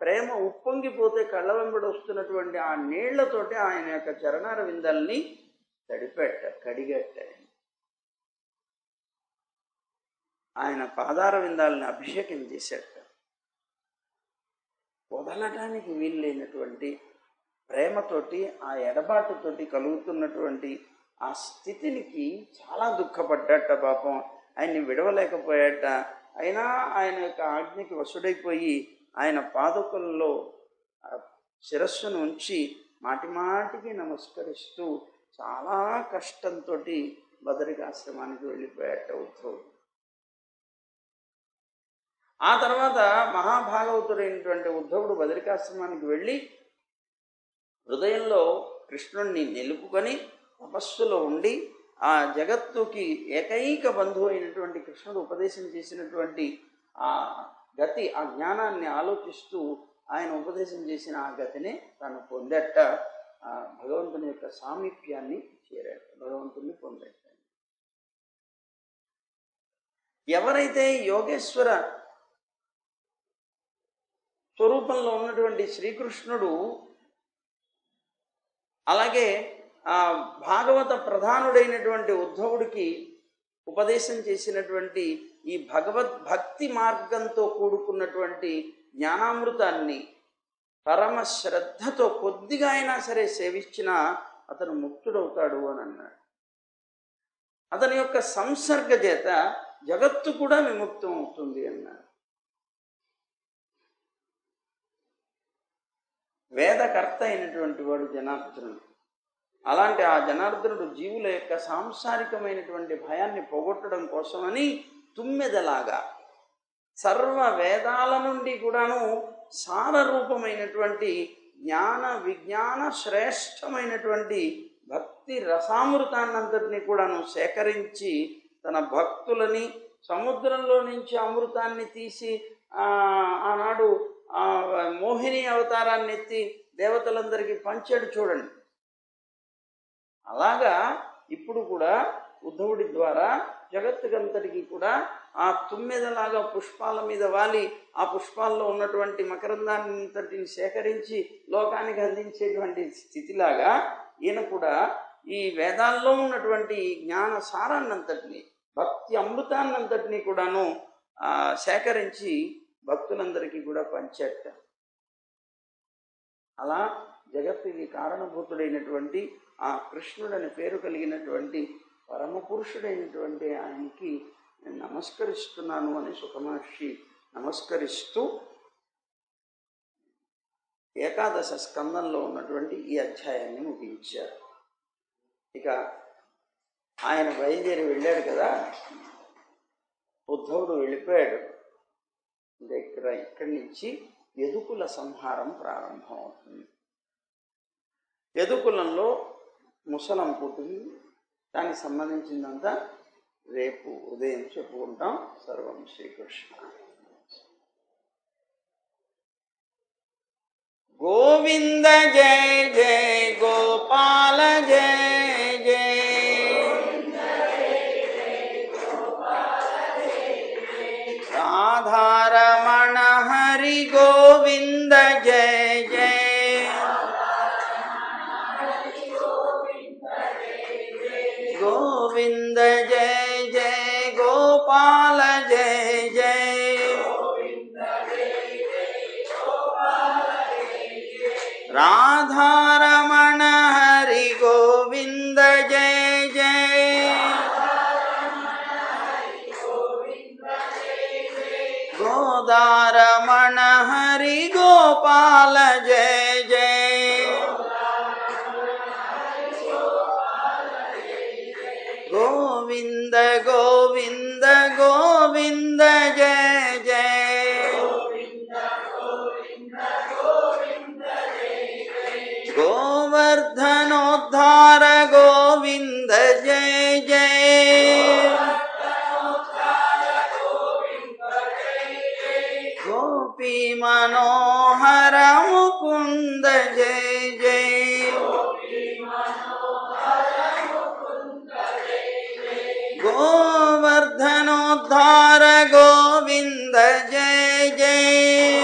ప్రేమ ఉప్పొంగిపోతే కళ్ళ వెంబడి వస్తున్నటువంటి ఆ నీళ్లతోటి ఆయన యొక్క చరణార విందాల్ని కడిగట్టాడు. ఆయన పాదార విందాలని అభిషేకం చేశాడు. వదలటానికి వీల్లేనటువంటి ప్రేమతోటి, ఆ ఎడబాటుతోటి కలుగుతున్నటువంటి ఆ స్థితినికి చాలా దుఃఖపడ్డట. పాపం ఆయన్ని విడవలేకపోయాట. అయినా ఆయన యొక్క ఆజ్ఞకి వశుడైపోయి ఆయన పాదుకల్లో శిరస్సును ఉంచి మాటిమాటికి నమస్కరిస్తూ చాలా కష్టంతో బదరికాశ్రమానికి వెళ్ళిపోయాట ఉద్ధవుడు. ఆ తర్వాత మహాభాగవతుడైనటువంటి ఉద్ధవుడు బదరికాశ్రమానికి వెళ్ళి హృదయంలో కృష్ణుణ్ణి నిలుపుకొని తపస్సులో ఉండి ఆ జగత్తుకి ఏకైక బంధువు అయినటువంటి కృష్ణుడు ఉపదేశం చేసినటువంటి ఆ గతి, ఆ జ్ఞానాన్ని ఆలోచిస్తూ ఆయన ఉపదేశం చేసిన ఆ గతినే తాను పొందట. భగవంతుని యొక్క సామీప్యాన్ని చేరాడు, భగవంతుని పొందట. ఎవరైతే యోగేశ్వర స్వరూపంలో ఉన్నటువంటి శ్రీకృష్ణుడు అలాగే భాగవత ప్రధానుడైనటువంటి ఉద్ధవుడికి ఉపదేశం చేసినటువంటి ఈ భగవద్భక్తి మార్గంతో కూడుకున్నటువంటి జ్ఞానామృతాన్ని పరమ శ్రద్ధతో కొద్దిగా అయినా సరే సేవించినా అతను ముక్తుడవుతాడు అని అన్నాడు. అతని యొక్క సంసర్గ చేత జగత్తు కూడా విముక్తం అవుతుంది అన్నాడు. వేదకర్త అయినటువంటి వాడు జనార్దనుడు. అలాంటి ఆ జనార్దనుడు జీవుల యొక్క సాంసారికమైనటువంటి భయాన్ని పోగొట్టడం కోసమని తుమ్మెదలాగా సర్వ వేదాల నుండి కూడాను సారరూపమైనటువంటి జ్ఞాన విజ్ఞాన శ్రేష్టమైనటువంటి భక్తి రసామృతాన్నంతటినీ కూడాను సేకరించి తన భక్తులని సముద్రంలో నుంచి అమృతాన్ని తీసి ఆనాడు మోహిని అవతారాన్ని ఎత్తి దేవతలందరికీ పంచాడు చూడండి. అలాగా ఇప్పుడు కూడా ఉద్ధవుడి ద్వారా జగత్తుకంతటికి కూడా ఆ తుమ్మెదలాగా పుష్పాల మీద వాలి ఆ పుష్పాల్లో ఉన్నటువంటి మకరందాన్నంతటిని సేకరించి లోకానికి అందించేటువంటి స్థితిలాగా ఈయన కూడా ఈ వేదాల్లో ఉన్నటువంటి జ్ఞాన సారాన్నంతటిని, భక్తి అమృతాన్నంతటినీ కూడాను సేకరించి భక్తులందరికీ కూడా పంచేట. అలా జగత్తుకి కారణభూతుడైనటువంటి ఆ కృష్ణుడని పేరు కలిగినటువంటి పరమ పురుషుడైనటువంటి ఆయనకి నేను నమస్కరిస్తున్నాను అని సుఖమహర్షి నమస్కరిస్తూ ఏకాదశ స్కందంలో ఉన్నటువంటి ఈ అధ్యాయాన్ని ముగించారు. ఇక ఆయన బయలుదేరి వెళ్ళాడు కదా, ఉద్ధవుడు వెళ్ళిపోయాడు. ఇక్కడి నుంచి యదుకుల సంహారం ప్రారంభం అవుతుంది. యదుకులంలో ముసలం పుట్టింది. దానికి సంబంధించిందంతా రేపు ఉదయం చెప్పుకుంటాం. సర్వం శ్రీకృష్ణ. గోవింద జయ జయ గోపాల జయ జయ రాధారమణ హరి గోవింద జయ జయ గోవింద జయ జయ గోపాల జయ జయ రాధారమణ హరి గోవింద జయ జయ గోదారమణ హరి గోపాల జయ జయ గోవింద గోవింద గోవింద జయ జయ గోవర్ధనోద్ధార గోవింద జయ జయ గోపీ మనోహర ముకుంద జయ జయ గోవర్ధనోద్ధార గోవింద జయ జయ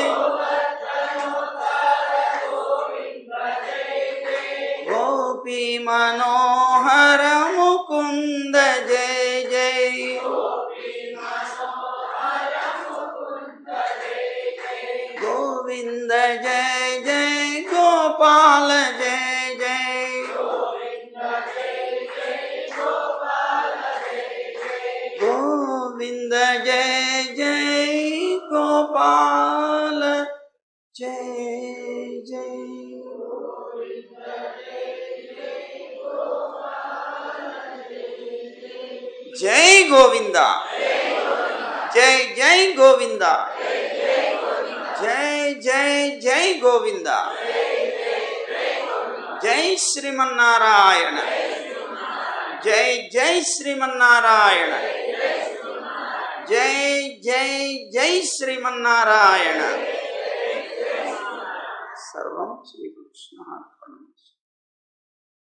గోపీ మనోహర ముకుంద జయ జయ గోవింద జయ జయ గోపాల జయ జయ గోవింద జయ జయ గోపాల జయ జయ జై గోవింద, జై జై గోవింద, జై జై జై గోవింద, జై శ్రీమన్నారాయణ, జై జై శ్రీమన్నారాయణ, జై జై జై శ్రీమన్నారాయణ. సర్వం శ్రీకృష్ణార్పణం.